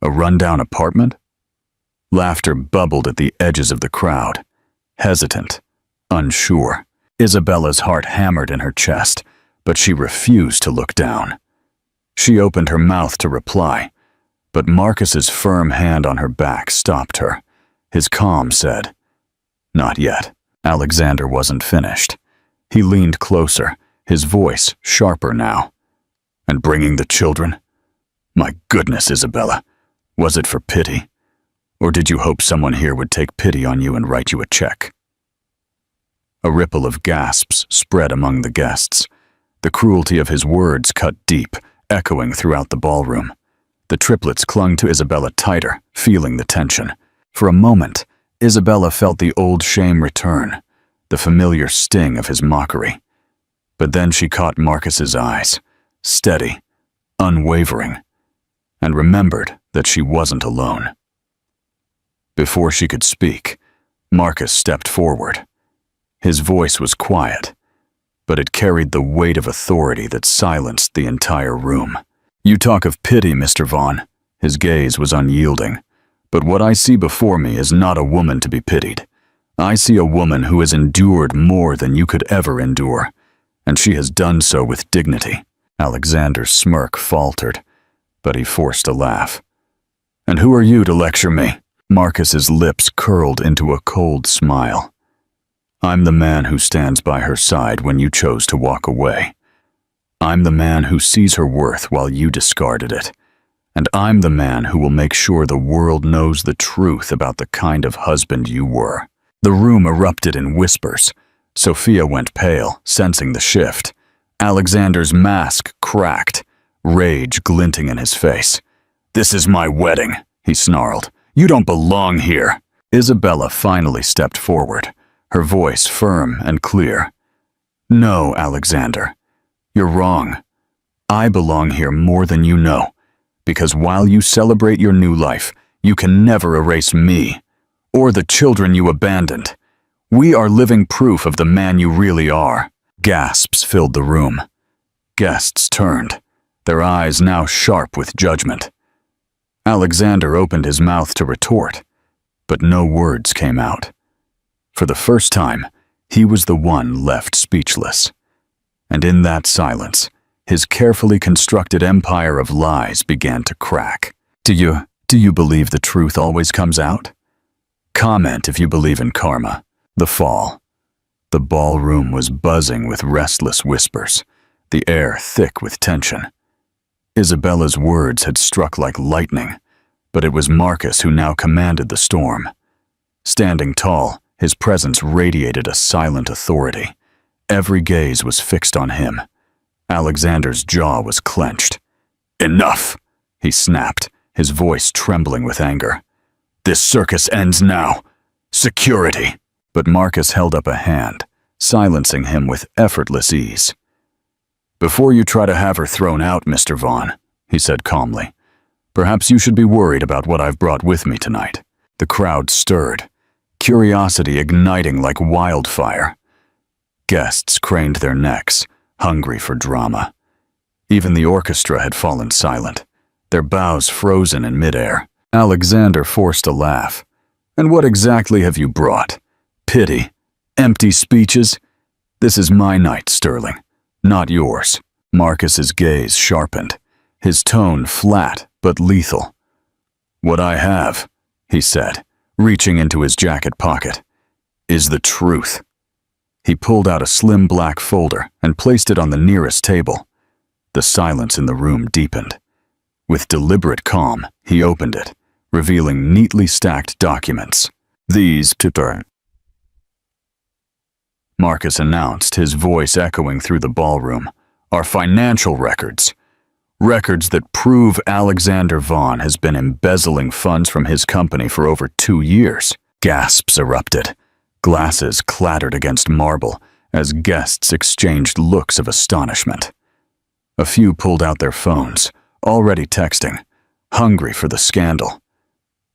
A rundown apartment? Laughter bubbled at the edges of the crowd. Hesitant, unsure. Isabella's heart hammered in her chest, but she refused to look down. She opened her mouth to reply, but Marcus's firm hand on her back stopped her. His calm said, "Not yet." Alexander wasn't finished. He leaned closer, his voice sharper now. "And bringing the children? My goodness, Isabella, was it for pity? Or did you hope someone here would take pity on you and write you a check?" A ripple of gasps spread among the guests. The cruelty of his words cut deep, echoing throughout the ballroom. The triplets clung to Isabella tighter, feeling the tension. For a moment, Isabella felt the old shame return, the familiar sting of his mockery. But then she caught Marcus's eyes, steady, unwavering, and remembered that she wasn't alone. Before she could speak, Marcus stepped forward. His voice was quiet, but it carried the weight of authority that silenced the entire room. "You talk of pity, Mr. Vaughn." His gaze was unyielding. "But what I see before me is not a woman to be pitied. I see a woman who has endured more than you could ever endure, and she has done so with dignity." Alexander's smirk faltered, but he forced a laugh. "And who are you to lecture me?" Marcus's lips curled into a cold smile. "I'm the man who stands by her side when you chose to walk away. I'm the man who sees her worth while you discarded it. And I'm the man who will make sure the world knows the truth about the kind of husband you were." The room erupted in whispers. Sophia went pale, sensing the shift. Alexander's mask cracked, rage glinting in his face. "This is my wedding," he snarled. "You don't belong here." Isabella finally stepped forward, her voice firm and clear. "No, Alexander, you're wrong. I belong here more than you know, because while you celebrate your new life, you can never erase me, or the children you abandoned. We are living proof of the man you really are." Gasps filled the room. Guests turned, their eyes now sharp with judgment. Alexander opened his mouth to retort, but no words came out. For the first time, he was the one left speechless. And in that silence, his carefully constructed empire of lies began to crack. Do you believe the truth always comes out? Comment if you believe in karma. The fall. The ballroom was buzzing with restless whispers, the air thick with tension. Isabella's words had struck like lightning, but it was Marcus who now commanded the storm. Standing tall, his presence radiated a silent authority. Every gaze was fixed on him. Alexander's jaw was clenched. "Enough!" he snapped, his voice trembling with anger. "This circus ends now. Security!" But Marcus held up a hand, silencing him with effortless ease. "Before you try to have her thrown out, Mr. Vaughn," he said calmly, "perhaps you should be worried about what I've brought with me tonight." The crowd stirred, curiosity igniting like wildfire. Guests craned their necks, hungry for drama. Even the orchestra had fallen silent, their bows frozen in midair. Alexander forced a laugh. "And what exactly have you brought? Pity? Empty speeches? This is my night, Sterling, not yours." Marcus's gaze sharpened, his tone flat but lethal. "What I have," he said, reaching into his jacket pocket, "is the truth." He pulled out a slim black folder and placed it on the nearest table. The silence in the room deepened. With deliberate calm, he opened it, revealing neatly stacked documents. "These tutor," Marcus announced, his voice echoing through the ballroom, "are financial records. Records that prove Alexander Vaughn has been embezzling funds from his company for over 2 years. Gasps erupted. Glasses clattered against marble as guests exchanged looks of astonishment. A few pulled out their phones, already texting, hungry for the scandal.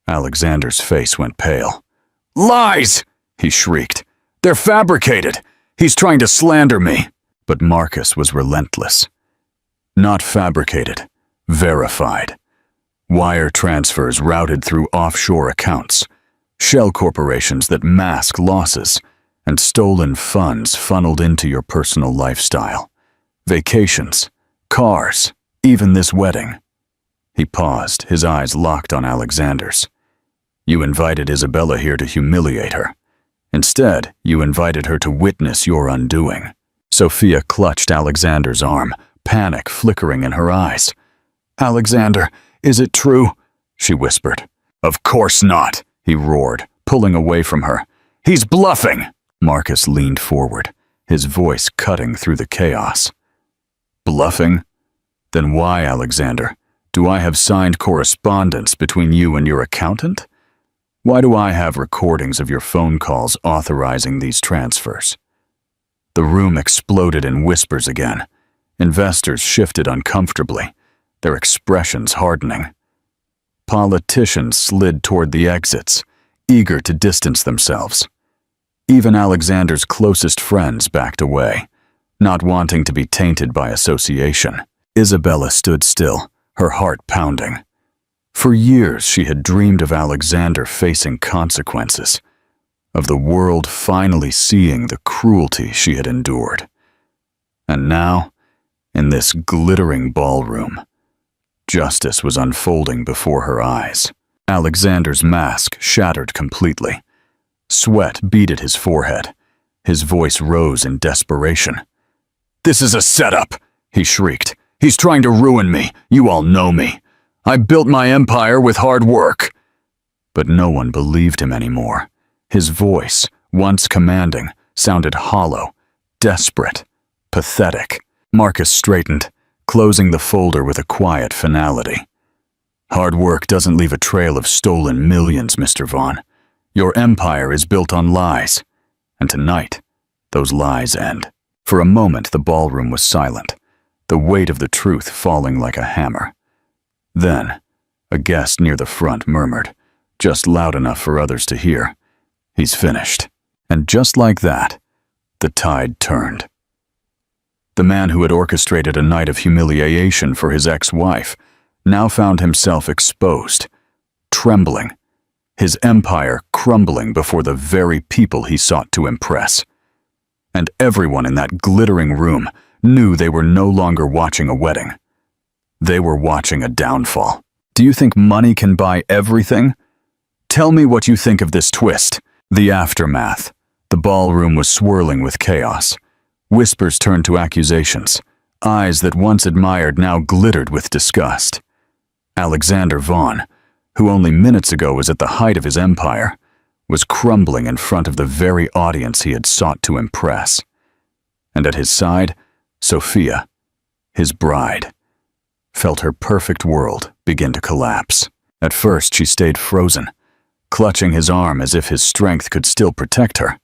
Alexander's face went pale. "Lies!" he shrieked. "They're fabricated! He's trying to slander me!" But Marcus was relentless. Not fabricated, verified. Wire transfers routed through offshore accounts, shell corporations that mask losses, and stolen funds funneled into your personal lifestyle. Vacations, cars, even this wedding. He paused, his eyes locked on Alexander's. "You invited Isabella here to humiliate her. Instead, you invited her to witness your undoing." Sophia clutched Alexander's arm, panic flickering in her eyes. "Alexander, is it true?" she whispered. "Of course not," he roared, pulling away from her. "He's bluffing!" Marcus leaned forward, his voice cutting through the chaos. "Bluffing? Then why, Alexander, do I have signed correspondence between you and your accountant? Why do I have recordings of your phone calls authorizing these transfers?" The room exploded in whispers again. Investors shifted uncomfortably, their expressions hardening. Politicians slid toward the exits, eager to distance themselves. Even Alexander's closest friends backed away, not wanting to be tainted by association. Isabella stood still, her heart pounding. For years she had dreamed of Alexander facing consequences, of the world finally seeing the cruelty she had endured. And now, in this glittering ballroom, justice was unfolding before her eyes. Alexander's mask shattered completely. Sweat beaded his forehead. His voice rose in desperation. "This is a setup," he shrieked. "He's trying to ruin me. You all know me. I built my empire with hard work." But no one believed him anymore. His voice, once commanding, sounded hollow, desperate, pathetic. Marcus straightened, closing the folder with a quiet finality. "Hard work doesn't leave a trail of stolen millions, Mr. Vaughn. Your empire is built on lies, and tonight, those lies end." For a moment, the ballroom was silent, the weight of the truth falling like a hammer. Then, a guest near the front murmured, just loud enough for others to hear, "He's finished." And just like that, the tide turned. The man who had orchestrated a night of humiliation for his ex-wife now found himself exposed, trembling, his empire crumbling before the very people he sought to impress. And everyone in that glittering room knew they were no longer watching a wedding. They were watching a downfall. Do you think money can buy everything? Tell me what you think of this twist. The aftermath. The ballroom was swirling with chaos. Whispers turned to accusations. Eyes that once admired now glittered with disgust. Alexander Vaughn, who only minutes ago was at the height of his empire, was crumbling in front of the very audience he had sought to impress. And at his side, Sophia, his bride, felt her perfect world begin to collapse. At first, she stayed frozen, clutching his arm as if his strength could still protect her.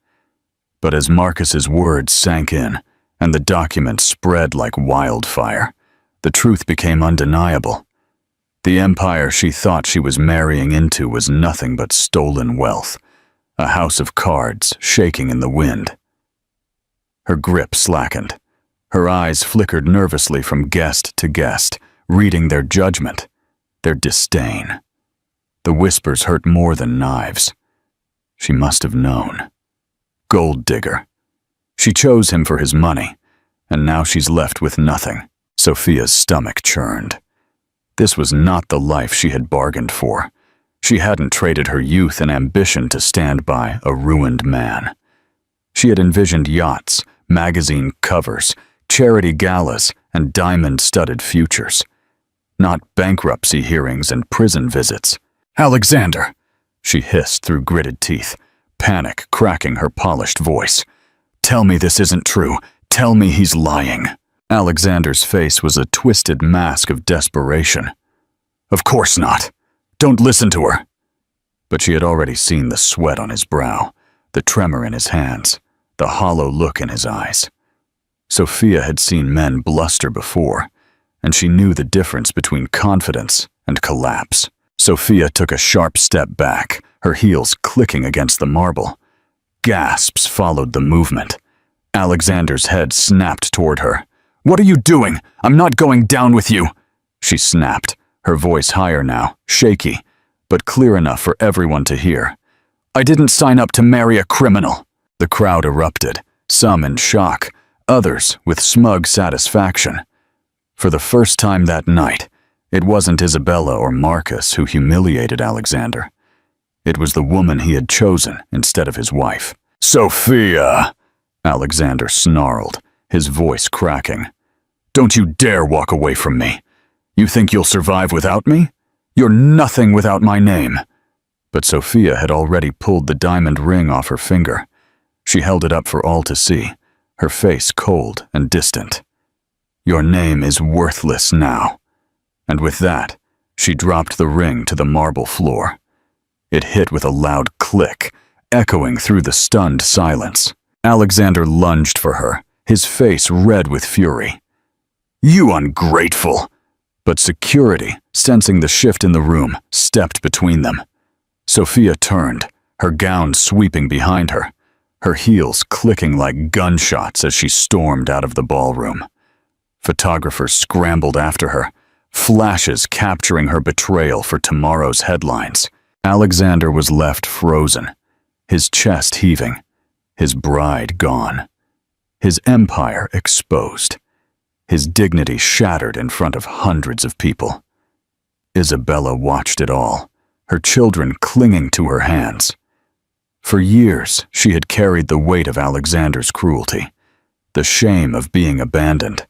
But as Marcus's words sank in and the document spread like wildfire, the truth became undeniable. The empire she thought she was marrying into was nothing but stolen wealth, a house of cards shaking in the wind. Her grip slackened. Her eyes flickered nervously from guest to guest, reading their judgment, their disdain. The whispers hurt more than knives. She must have known. Gold digger. She chose him for his money, and now she's left with nothing. Sophia's stomach churned. This was not the life she had bargained for. She hadn't traded her youth and ambition to stand by a ruined man. She had envisioned yachts, magazine covers, charity galas, and diamond-studded futures. Not bankruptcy hearings and prison visits. "Alexander!" she hissed through gritted teeth, panic cracking her polished voice. "Tell me this isn't true. Tell me he's lying." Alexander's face was a twisted mask of desperation. "Of course not. Don't listen to her." But she had already seen the sweat on his brow, the tremor in his hands, the hollow look in his eyes. Sophia had seen men bluster before, and she knew the difference between confidence and collapse. Sophia took a sharp step back, her heels clicking against the marble. Gasps followed the movement. Alexander's head snapped toward her. "What are you doing? I'm not going down with you!" She snapped, her voice higher now, shaky, but clear enough for everyone to hear. "I didn't sign up to marry a criminal." The crowd erupted, some in shock, others with smug satisfaction. For the first time that night, it wasn't Isabella or Marcus who humiliated Alexander. It was the woman he had chosen instead of his wife. "Sophia!" Alexander snarled, his voice cracking. "Don't you dare walk away from me. You think you'll survive without me? You're nothing without my name." But Sophia had already pulled the diamond ring off her finger. She held it up for all to see, her face cold and distant. "Your name is worthless now." And with that, she dropped the ring to the marble floor. It hit with a loud click, echoing through the stunned silence. Alexander lunged for her, his face red with fury. "You ungrateful!" But security, sensing the shift in the room, stepped between them. Sophia turned, her gown sweeping behind her, her heels clicking like gunshots as she stormed out of the ballroom. Photographers scrambled after her, flashes capturing her betrayal for tomorrow's headlines. Alexander was left frozen, his chest heaving, his bride gone, his empire exposed, his dignity shattered in front of hundreds of people. Isabella watched it all, her children clinging to her hands. For years, she had carried the weight of Alexander's cruelty, the shame of being abandoned.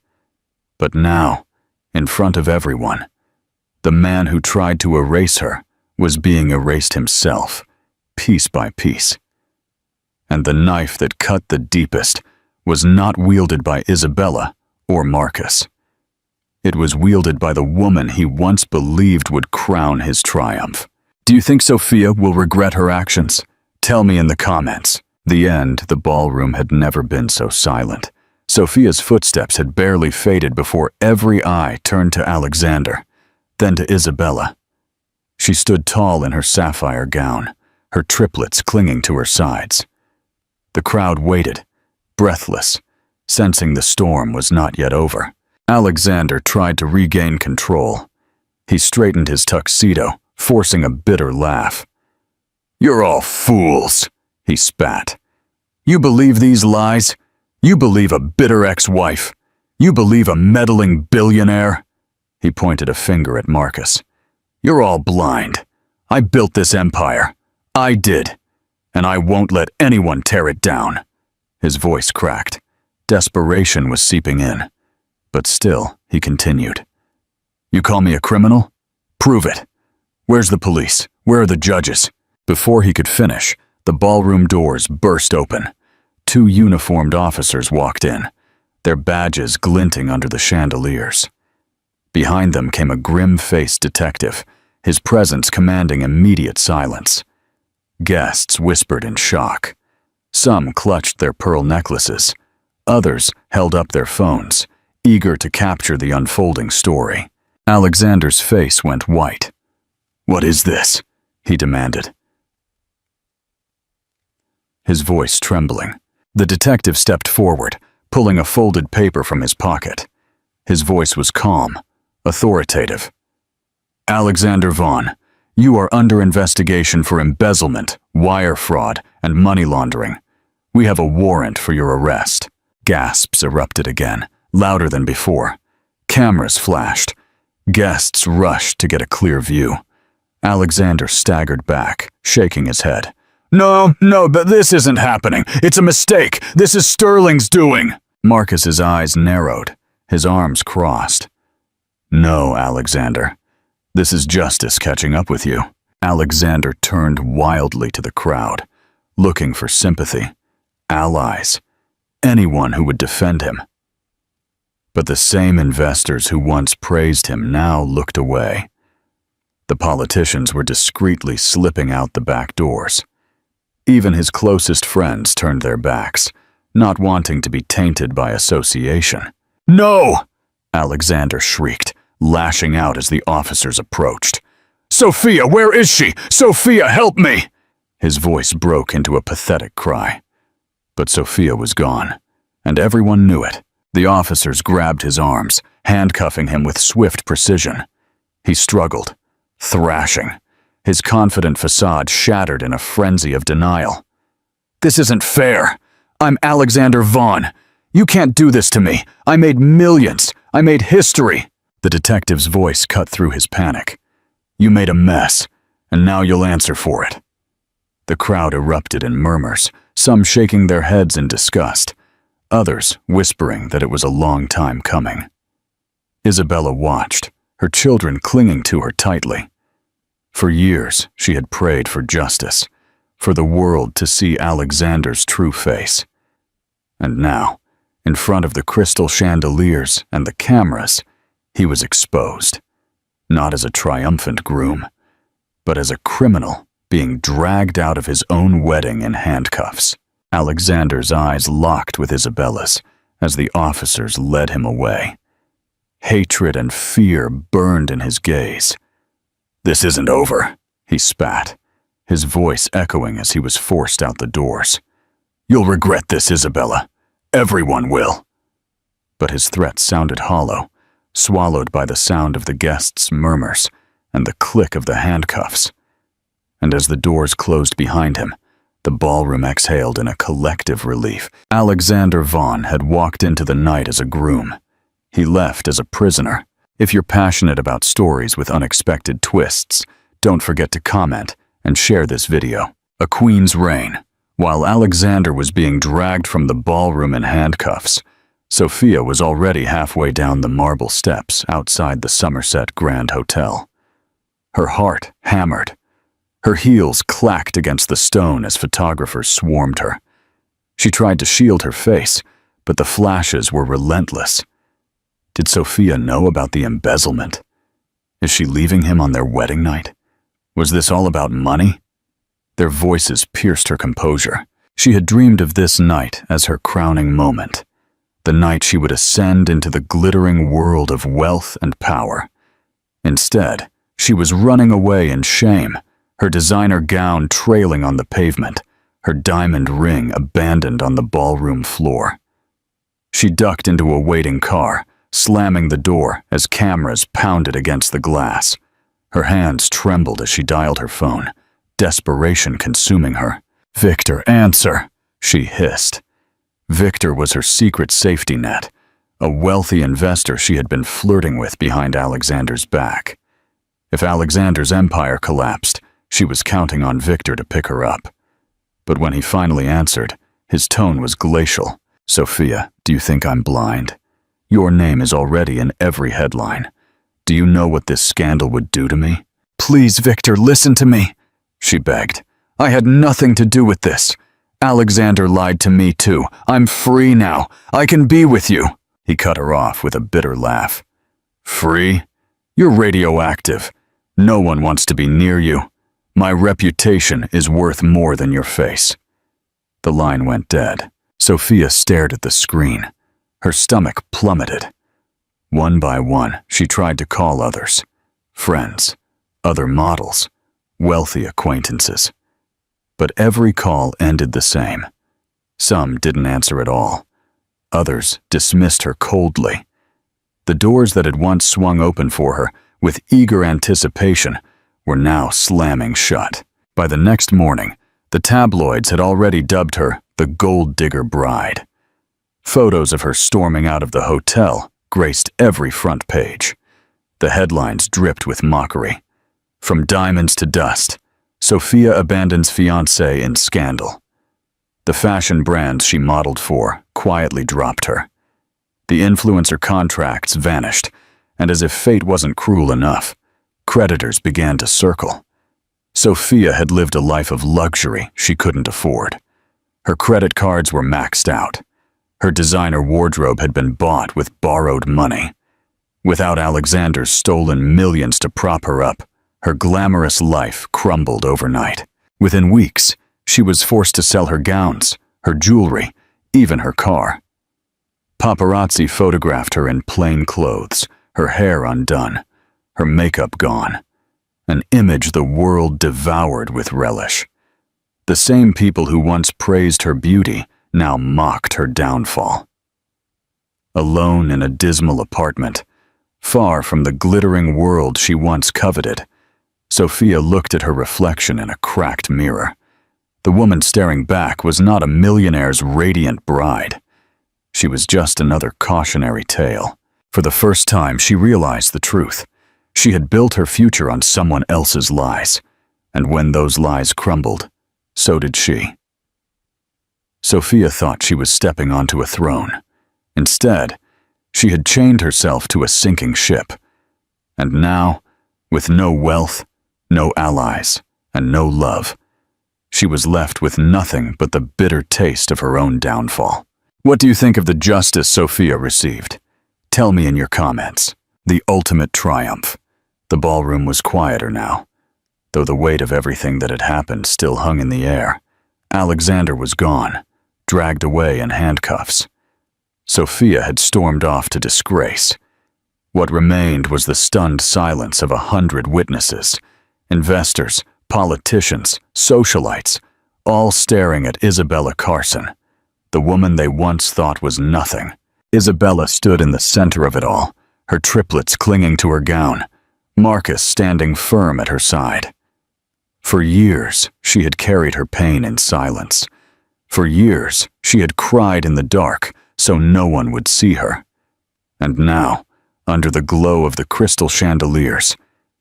But now, in front of everyone, the man who tried to erase her was being erased himself, piece by piece. And the knife that cut the deepest was not wielded by Isabella or Marcus. It was wielded by the woman he once believed would crown his triumph. Do you think Sophia will regret her actions? Tell me in the comments. The end, the ballroom had never been so silent. Sophia's footsteps had barely faded before every eye turned to Alexander, then to Isabella. She stood tall in her sapphire gown, her triplets clinging to her sides. The crowd waited, breathless, sensing the storm was not yet over. Alexander tried to regain control. He straightened his tuxedo, forcing a bitter laugh. "You're all fools," he spat. "You believe these lies? You believe a bitter ex-wife? You believe a meddling billionaire?" He pointed a finger at Marcus. "You're all blind. I built this empire. I did. And I won't let anyone tear it down." His voice cracked. Desperation was seeping in. But still, he continued. "You call me a criminal? Prove it. Where's the police? Where are the judges?" Before he could finish, the ballroom doors burst open. 2 uniformed officers walked in, their badges glinting under the chandeliers. Behind them came a grim-faced detective, his presence commanding immediate silence. Guests whispered in shock. Some clutched their pearl necklaces. Others held up their phones, eager to capture the unfolding story. Alexander's face went white. "What is this?" he demanded, his voice trembling. The detective stepped forward, pulling a folded paper from his pocket. His voice was calm, authoritative. "Alexander Vaughn, you are under investigation for embezzlement, wire fraud, and money laundering. We have a warrant for your arrest." Gasps erupted again, louder than before. Cameras flashed. Guests rushed to get a clear view. Alexander staggered back, shaking his head. No, but this isn't happening. It's a mistake. This is Sterling's doing." Marcus's eyes narrowed, his arms crossed. "No, Alexander. This is justice catching up with you." Alexander turned wildly to the crowd, looking for sympathy, allies, anyone who would defend him. But the same investors who once praised him now looked away. The politicians were discreetly slipping out the back doors. Even his closest friends turned their backs, not wanting to be tainted by association. "No!" Alexander shrieked, lashing out as the officers approached. Sophia, where is she? Sophia, help me!" His voice broke into a pathetic cry. But Sophia was gone, and everyone knew it. The officers grabbed his arms, handcuffing him with swift precision. He struggled, thrashing, his confident facade shattered in a frenzy of denial. "This isn't fair. I'm Alexander Vaughn. You can't do this to me. I made millions. I made history." The detective's voice cut through his panic. "You made a mess, and now you'll answer for it." The crowd erupted in murmurs, some shaking their heads in disgust, others whispering that it was a long time coming. Isabella watched, her children clinging to her tightly. For years, she had prayed for justice, for the world to see Alexander's true face. And now, in front of the crystal chandeliers and the cameras, he was exposed, not as a triumphant groom, but as a criminal being dragged out of his own wedding in handcuffs. Alexander's eyes locked with Isabella's as the officers led him away. Hatred and fear burned in his gaze. "This isn't over," he spat, his voice echoing as he was forced out the doors. "You'll regret this, Isabella. Everyone will." But his threat sounded hollow, swallowed by the sound of the guests' murmurs and the click of the handcuffs. And as the doors closed behind him, the ballroom exhaled in a collective relief. Alexander Vaughn had walked into the night as a groom. He left as a prisoner. If you're passionate about stories with unexpected twists, don't forget to comment and share this video. A queen's reign. While Alexander was being dragged from the ballroom in handcuffs, Sophia was already halfway down the marble steps outside the Somerset Grand Hotel. Her heart hammered. Her heels clacked against the stone as photographers swarmed her. She tried to shield her face, but the flashes were relentless. Did Sophia know about the embezzlement? Is she leaving him on their wedding night? Was this all about money? Their voices pierced her composure. She had dreamed of this night as her crowning moment, the night she would ascend into the glittering world of wealth and power. Instead, she was running away in shame, her designer gown trailing on the pavement, her diamond ring abandoned on the ballroom floor. She ducked into a waiting car, slamming the door as cameras pounded against the glass. Her hands trembled as she dialed her phone, desperation consuming her. "Victor, answer," she hissed. Victor was her secret safety net, a wealthy investor she had been flirting with behind Alexander's back. If Alexander's empire collapsed, she was counting on Victor to pick her up. But when he finally answered, his tone was glacial. "Sophia, do you think I'm blind? Your name is already in every headline. Do you know what this scandal would do to me?" "Please, Victor, listen to me," she begged. "I had nothing to do with this. Alexander lied to me too. I'm free now. I can be with you." He cut her off with a bitter laugh. "Free? You're radioactive. No one wants to be near you. My reputation is worth more than your face." The line went dead. Sophia stared at the screen. Her stomach plummeted. One by one, she tried to call others. Friends, other models, wealthy acquaintances. But every call ended the same. Some didn't answer at all. Others dismissed her coldly. The doors that had once swung open for her with eager anticipation were now slamming shut. By the next morning, the tabloids had already dubbed her the Gold Digger Bride. Photos of her storming out of the hotel graced every front page. The headlines dripped with mockery. From diamonds to dust, Sophia abandons fiancé in scandal. The fashion brands she modeled for quietly dropped her. The influencer contracts vanished, and as if fate wasn't cruel enough, creditors began to circle. Sophia had lived a life of luxury she couldn't afford. Her credit cards were maxed out. Her designer wardrobe had been bought with borrowed money. Without Alexander's stolen millions to prop her up, her glamorous life crumbled overnight. Within weeks, she was forced to sell her gowns, her jewelry, even her car. Paparazzi photographed her in plain clothes, her hair undone, her makeup gone. an image the world devoured with relish. The same people who once praised her beauty now mocked her downfall. Alone in a dismal apartment, far from the glittering world she once coveted, Sophia looked at her reflection in a cracked mirror. The woman staring back was not a millionaire's radiant bride. She was just another cautionary tale. For the first time, she realized the truth. She had built her future on someone else's lies, and when those lies crumbled, so did she. Sophia thought she was stepping onto a throne. Instead, she had chained herself to a sinking ship. And now, with no wealth, no allies, and no love, she was left with nothing but the bitter taste of her own downfall. What do you think of the justice Sophia received? Tell me in your comments. The ultimate triumph. The ballroom was quieter now, though the weight of everything that had happened still hung in the air. Alexander was gone, dragged away in handcuffs. Sophia had stormed off to disgrace. What remained was the stunned silence of 100 witnesses, investors, politicians, socialites, all staring at Isabella Carson, the woman they once thought was nothing. Isabella stood in the center of it all, her triplets clinging to her gown, Marcus standing firm at her side. For years, she had carried her pain in silence. For years, she had cried in the dark so no one would see her. And now, under the glow of the crystal chandeliers,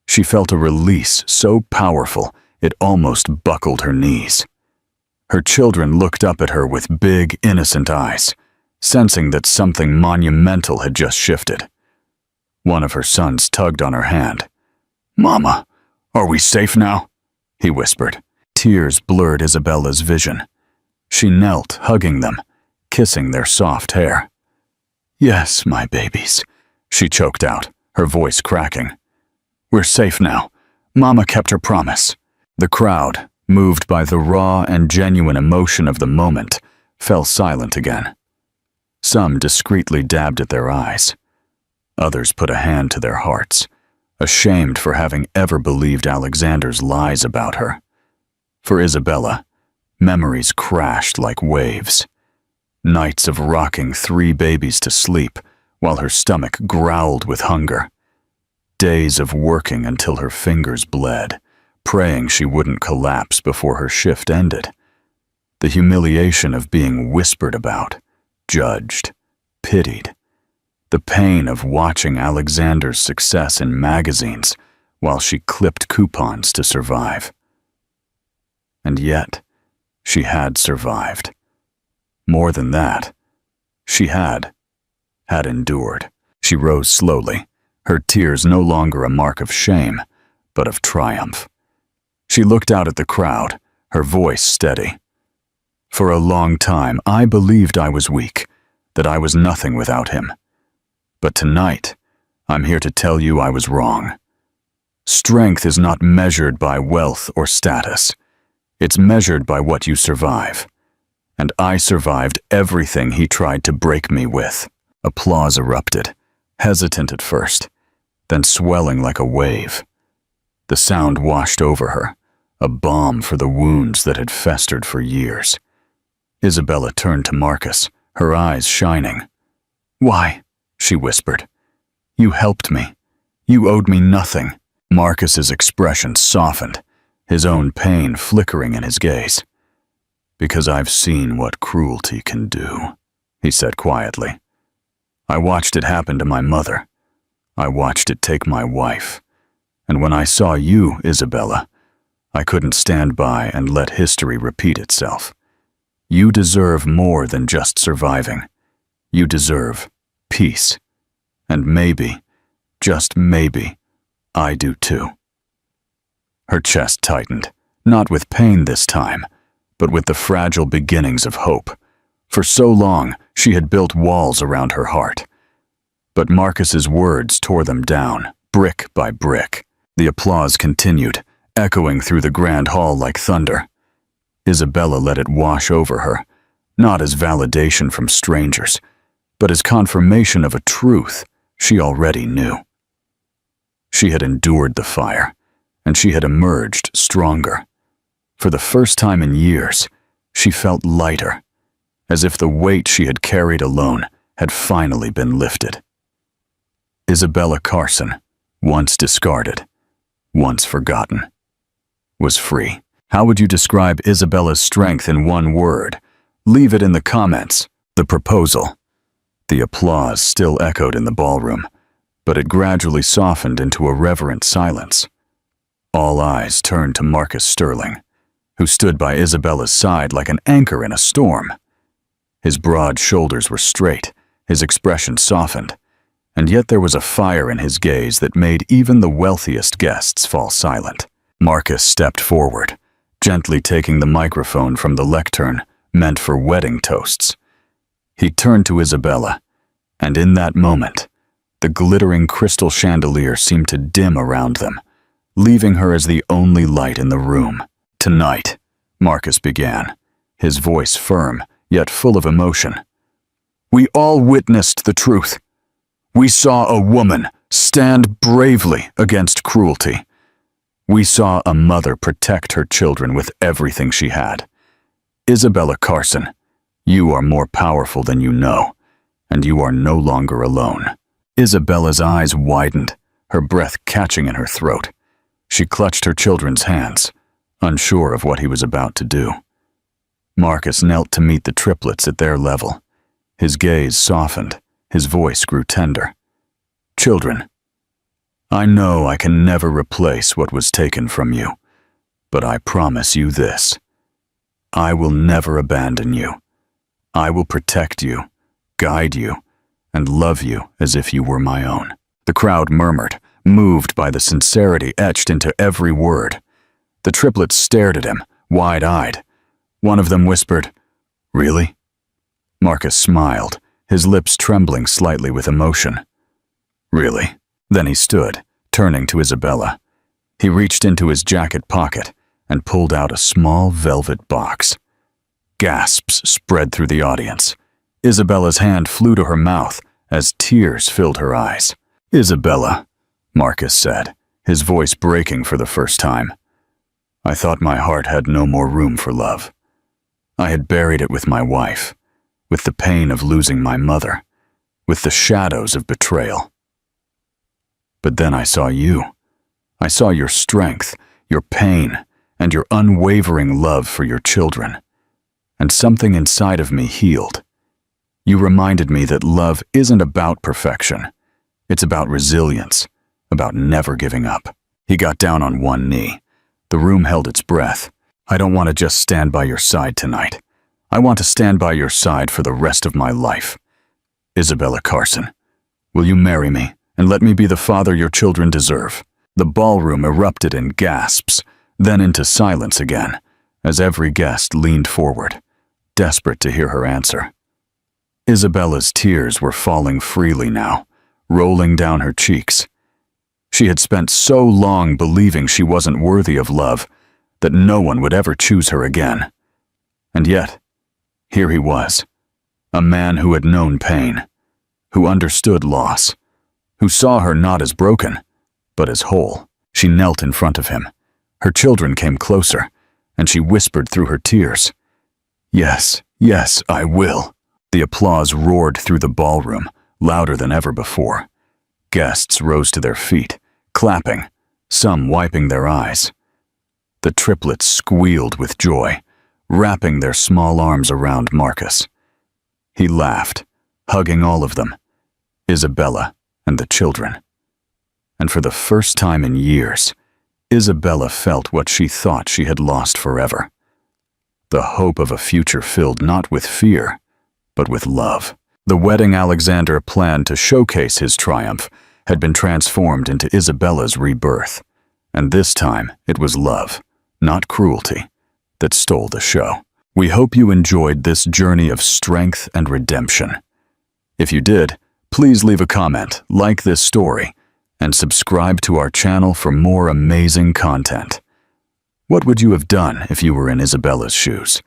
she felt a release so powerful it almost buckled her knees. Her children looked up at her with big, innocent eyes, sensing that something monumental had just shifted. One of her sons tugged on her hand. "Mama, are we safe now?" he whispered. Tears blurred Isabella's vision. She knelt, hugging them, kissing their soft hair. "Yes, my babies," she choked out, her voice cracking. "We're safe now. Mama kept her promise." The crowd, moved by the raw and genuine emotion of the moment, fell silent again. Some discreetly dabbed at their eyes. Others put a hand to their hearts, ashamed for having ever believed Alexander's lies about her. For Isabella, memories crashed like waves. Nights of rocking 3 babies to sleep while her stomach growled with hunger. Days of working until her fingers bled, praying she wouldn't collapse before her shift ended. The humiliation of being whispered about, judged, pitied. The pain of watching Alexander's success in magazines while she clipped coupons to survive. And yet, she had survived. More than that, she had endured. She rose slowly, her tears no longer a mark of shame, but of triumph. She looked out at the crowd, her voice steady. "For a long time, I believed I was weak, that I was nothing without him. But tonight, I'm here to tell you I was wrong. Strength is not measured by wealth or status. It's measured by what you survive. And I survived everything he tried to break me with." Applause erupted, hesitant at first, then swelling like a wave. The sound washed over her, a balm for the wounds that had festered for years. Isabella turned to Marcus, her eyes shining. "Why?" she whispered. "You helped me. You owed me nothing." Marcus's expression softened, his own pain flickering in his gaze. "Because I've seen what cruelty can do," he said quietly. "I watched it happen to my mother. I watched it take my wife. And when I saw you, Isabella, I couldn't stand by and let history repeat itself. You deserve more than just surviving. You deserve peace. And maybe, just maybe, I do too." Her chest tightened, not with pain this time, but with the fragile beginnings of hope. For so long, she had built walls around her heart. But Marcus's words tore them down, brick by brick. The applause continued, echoing through the grand hall like thunder. Isabella let it wash over her, not as validation from strangers, but as confirmation of a truth she already knew. She had endured the fire, and she had emerged stronger. For the first time in years, she felt lighter, as if the weight she had carried alone had finally been lifted. Isabella Carson, once discarded, once forgotten, was free. How would you describe Isabella's strength in one word? Leave it in the comments. The proposal. The applause still echoed in the ballroom, but it gradually softened into a reverent silence. All eyes turned to Marcus Sterling, who stood by Isabella's side like an anchor in a storm. His broad shoulders were straight, his expression softened, and yet there was a fire in his gaze that made even the wealthiest guests fall silent. Marcus stepped forward, gently taking the microphone from the lectern meant for wedding toasts. He turned to Isabella, and in that moment, the glittering crystal chandelier seemed to dim around them, leaving her as the only light in the room. "Tonight," Marcus began, his voice firm, yet full of emotion, "we all witnessed the truth. We saw a woman stand bravely against cruelty. We saw a mother protect her children with everything she had. Isabella Carson, you are more powerful than you know, and you are no longer alone." Isabella's eyes widened, her breath catching in her throat. She clutched her children's hands, unsure of what he was about to do. Marcus knelt to meet the triplets at their level. His gaze softened, his voice grew tender. "Children, I know I can never replace what was taken from you, but I promise you this. I will never abandon you. I will protect you, guide you, and love you as if you were my own." The crowd murmured, moved by the sincerity etched into every word. The triplets stared at him, wide-eyed. One of them whispered, "Really?" Marcus smiled, his lips trembling slightly with emotion. "Really?" Then he stood, turning to Isabella. He reached into his jacket pocket and pulled out a small velvet box. Gasps spread through the audience. Isabella's hand flew to her mouth as tears filled her eyes. "Isabella," Marcus said, his voice breaking for the first time. "I thought my heart had no more room for love. I had buried it with my wife, with the pain of losing my mother, with the shadows of betrayal. But then I saw you. I saw your strength, your pain, and your unwavering love for your children. And something inside of me healed. You reminded me that love isn't about perfection. It's about resilience, about never giving up." He got down on one knee. The room held its breath. "I don't want to just stand by your side tonight. I want to stand by your side for the rest of my life. Isabella Carson, will you marry me and let me be the father your children deserve?" The ballroom erupted in gasps, then into silence again, as every guest leaned forward, desperate to hear her answer. Isabella's tears were falling freely now, rolling down her cheeks. She had spent so long believing she wasn't worthy of love, that no one would ever choose her again. And yet, here he was, a man who had known pain, who understood loss, who saw her not as broken, but as whole. She knelt in front of him. Her children came closer, and she whispered through her tears, "Yes, yes, I will." The applause roared through the ballroom, louder than ever before. Guests rose to their feet, clapping, some wiping their eyes. The triplets squealed with joy, wrapping their small arms around Marcus. He laughed, hugging all of them, Isabella and the children. And for the first time in years, Isabella felt what she thought she had lost forever. The hope of a future filled not with fear, but with love. The wedding Alexander planned to showcase his triumph had been transformed into Isabella's rebirth. And this time, it was love, not cruelty, that stole the show. We hope you enjoyed this journey of strength and redemption. If you did, please leave a comment, like this story, and subscribe to our channel for more amazing content. What would you have done if you were in Isabella's shoes?